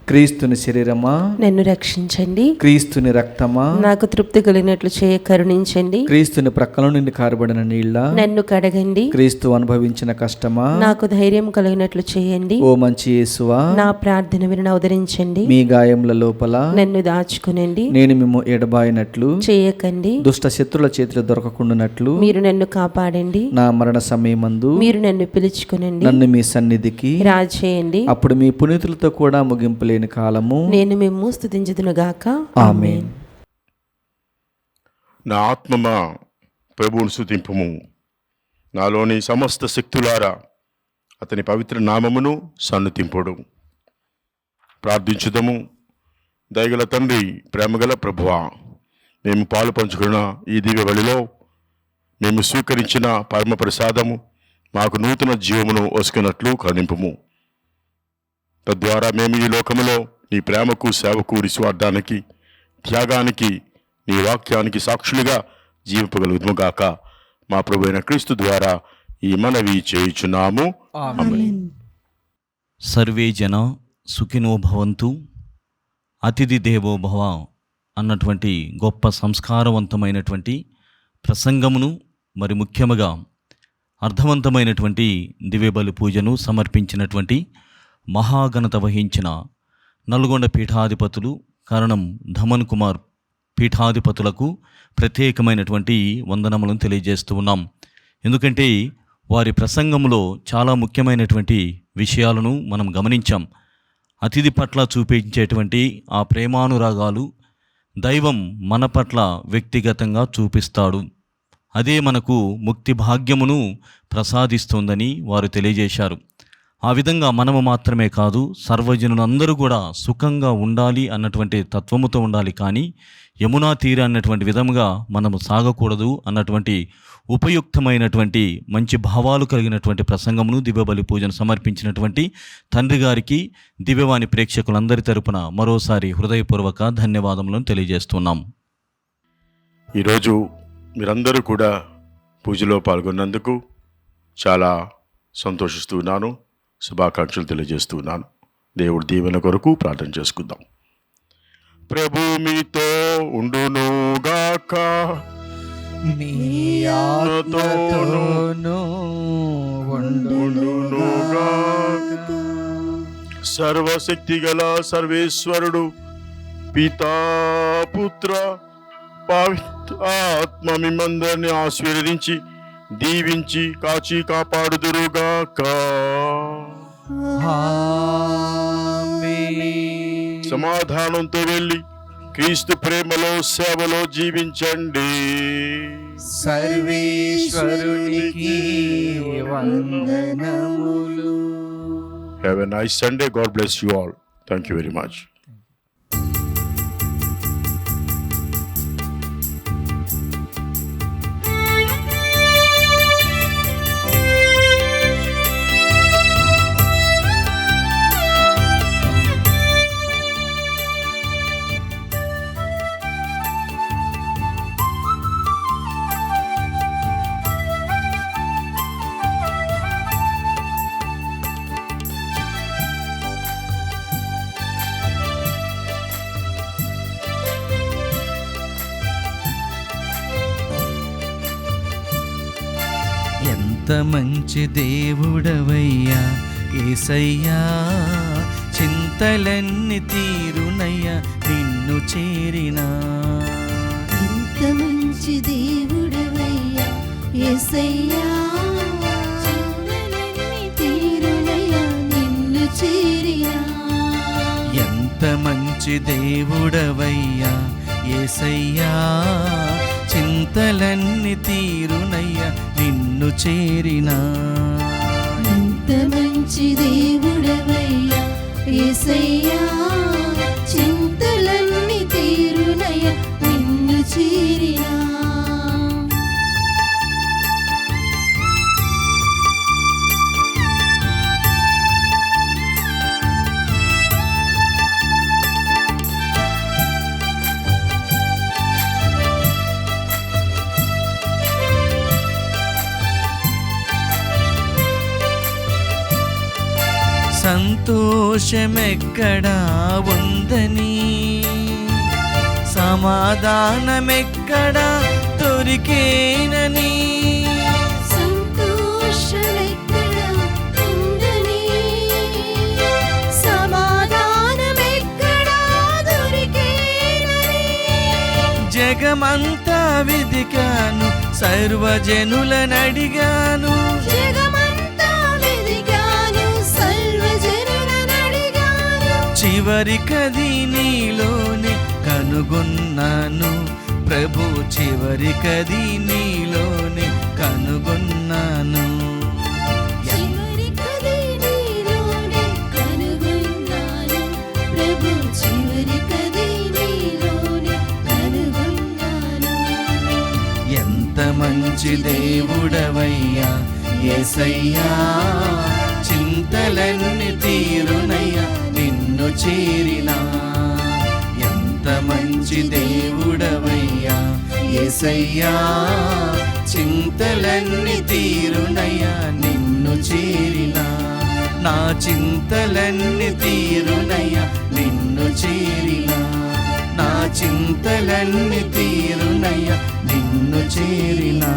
క్రీస్తుని శరీరమా నన్ను రక్షించండి, క్రీస్తుని రక్తమా నాకు తృప్తి కలిగినట్లు చేయ కరుణించండి, క్రీస్తుని ప్రక్కల నుండి కారబడిన నీళ్ళ నన్ను కడగండి, క్రీస్తు అనుభవించిన కష్టమా నాకు ధైర్యం కలిగినట్లు చేయండి, ఓ మంచి యేసువా నా ప్రార్థన విని అవతరించండి, మీ గాయముల లోపల నన్ను దాచుకునండి, నేను మిమ్ము ఎడబాయినట్లు చేయకండి, దుష్ట శత్రుల చేతిలో దొరకకుండానట్లు మీరు నన్ను కాపాడండి, నా మరణ సమయమందు మీరు నన్ను పిలుచుకునండి, నన్ను మీ సన్నిధికి రాజేయండి, అప్పుడు మీ పునీతులతో కూడా ముగింపు లేని కాలము నేను మేము స్తుతించుదునుగాక. ఆమేన్. నా ఆత్మమా ప్రభువును స్తుతింపుము, నాలోని సమస్త శక్తులారా అతని పవిత్ర నామమును సన్నుతింపుడు. ప్రార్థించుదము. దయగల తండ్రి, ప్రేమగల ప్రభువా, మేము పాలు పంచుకున్న ఈ దివ్య బలిలో మేము స్వీకరించిన పరమ ప్రసాదము మాకు నూతన జీవమును వసుకున్నట్లు కరుణింపుము. తద్వారా మేము ఈ లోకములో నీ ప్రేమకు, సేవకు, నిస్వార్థానికి, త్యాగానికి, నీ వాక్యానికి సాక్షులుగా జీవింపగలుగుతాముగాక. మా ప్రభు అయిన క్రీస్తు ద్వారా ఈ మనవి చేయుచున్నాము. ఆమేన్. సర్వే జన సుఖినో భవంతు, అతిథి దేవో భవ అన్నటువంటి గొప్ప సంస్కారవంతమైనటువంటి ప్రసంగమును, మరి ముఖ్యముగా అర్థవంతమైనటువంటి దివ్యబలి పూజను సమర్పించినటువంటి మహాఘనత వహించిన నల్గొండ పీఠాధిపతులు కరణం ధమన్ కుమార్ పీఠాధిపతులకు ప్రత్యేకమైనటువంటి వందనములను తెలియజేస్తూ ఉన్నాం. ఎందుకంటే వారి ప్రసంగంలో చాలా ముఖ్యమైనటువంటి విషయాలను మనం గమనించాం. అతిథి పట్ల చూపించేటువంటి ఆ ప్రేమానురాగాలు దైవం మన పట్ల వ్యక్తిగతంగా చూపిస్తాడు. అదే మనకు ముక్తి భాగ్యమును ప్రసాదిస్తుందని వారు తెలియజేశారు. ఆ విధంగా మనము మాత్రమే కాదు, సర్వజనులందరూ కూడా సుఖంగా ఉండాలి అన్నటువంటి తత్వముతో ఉండాలి. కానీ యమునా తీర అన్నటువంటి విధముగా మనము సాగకూడదు అన్నటువంటి ఉపయుక్తమైనటువంటి మంచి భావాలు కలిగినటువంటి ప్రసంగమును, దివ్యబలి పూజను సమర్పించినటువంటి తండ్రి గారికి దివ్యవాణి ప్రేక్షకులందరి తరపున మరోసారి హృదయపూర్వక ధన్యవాదములను తెలియజేస్తున్నాం. ఈరోజు మీరందరూ కూడా పూజలో పాల్గొన్నందుకు చాలా సంతోషిస్తున్నాను, శుభాకాంక్షలు తెలియజేస్తున్నాను. దేవుడి దీవెన కొరకు ప్రార్థన చేసుకుందాం. ప్రభు మీతో ఉండునుగాక, మీ ఆత్మతోనూ ఉండునుగాక. సర్వశక్తి గల సర్వేశ్వరుడు పితా, పుత్ర, పవిత్ర ఆత్మ మిమ్మందరిని ఆశీర్వదించి దీవించి కాచి కాపాడుదురుగాక. ఆమేన్. సమాధానంతో వెళ్ళి క్రీస్తు ప్రేమలో, సేవలో జీవించండి. సర్వేశ్వరునికి వందనములు. Have a nice Sunday. God bless you all. Thank you very much. మంచి దేవుడవయ్యా యేసయ్యా, చింతలన్నీ తీరునయ్యా నిన్ను చేరినా. ఎంత మంచి దేవుడవయ్యా యేసయ్యా, చింతలన్నీ తీరునయ్యా నిన్ను చేరినా. ఎంత మంచి దేవుడవయ్యా యేసయ్యా, చింతలన్నీ తీరునయ్యా నిన్ను చేరినా. ఎంత మంచి దేవుడవయ్యా యేసయ్యా, చింతలన్నీ తీరునయ్యా నిన్ను చేరినా. సంతోషమెక్కడా ఉందని, సమాధానమెక్కడా దొరికేనని, సంతోషమెక్కడా ఉందని, సమాధానమెక్కడా దొరికేనని. జగమంతా వెదికాను, సర్వజనులనడిగాను, జగమంతా వెదికాను, సర్వజనులనడిగాను. చివరికది నీలోనే కనుగొన్నాను ప్రభు, చివరికది నీలోనే కనుగొన్నాను. చివరికది నీలోనే కనుగొన్నాను ప్రభు, చివరికది నీలోనే కనుగొన్నాను. ఎంత మంచి దేవుడవయ్యా యేసయ్యా, చింతలన్నీ తీరునయ్యా నిన్ను చేరినా. ఎంత మంచి దేవుడవయ్యా యేసయ్యా, చింతలన్నీ తీరునయ్యా నిన్ను చేరినా. నా చింతలన్నీ తీరునయ్యా నిన్ను చేరినా. నా చింతలన్నీ తీరునయ్యా నిన్ను చేరినా.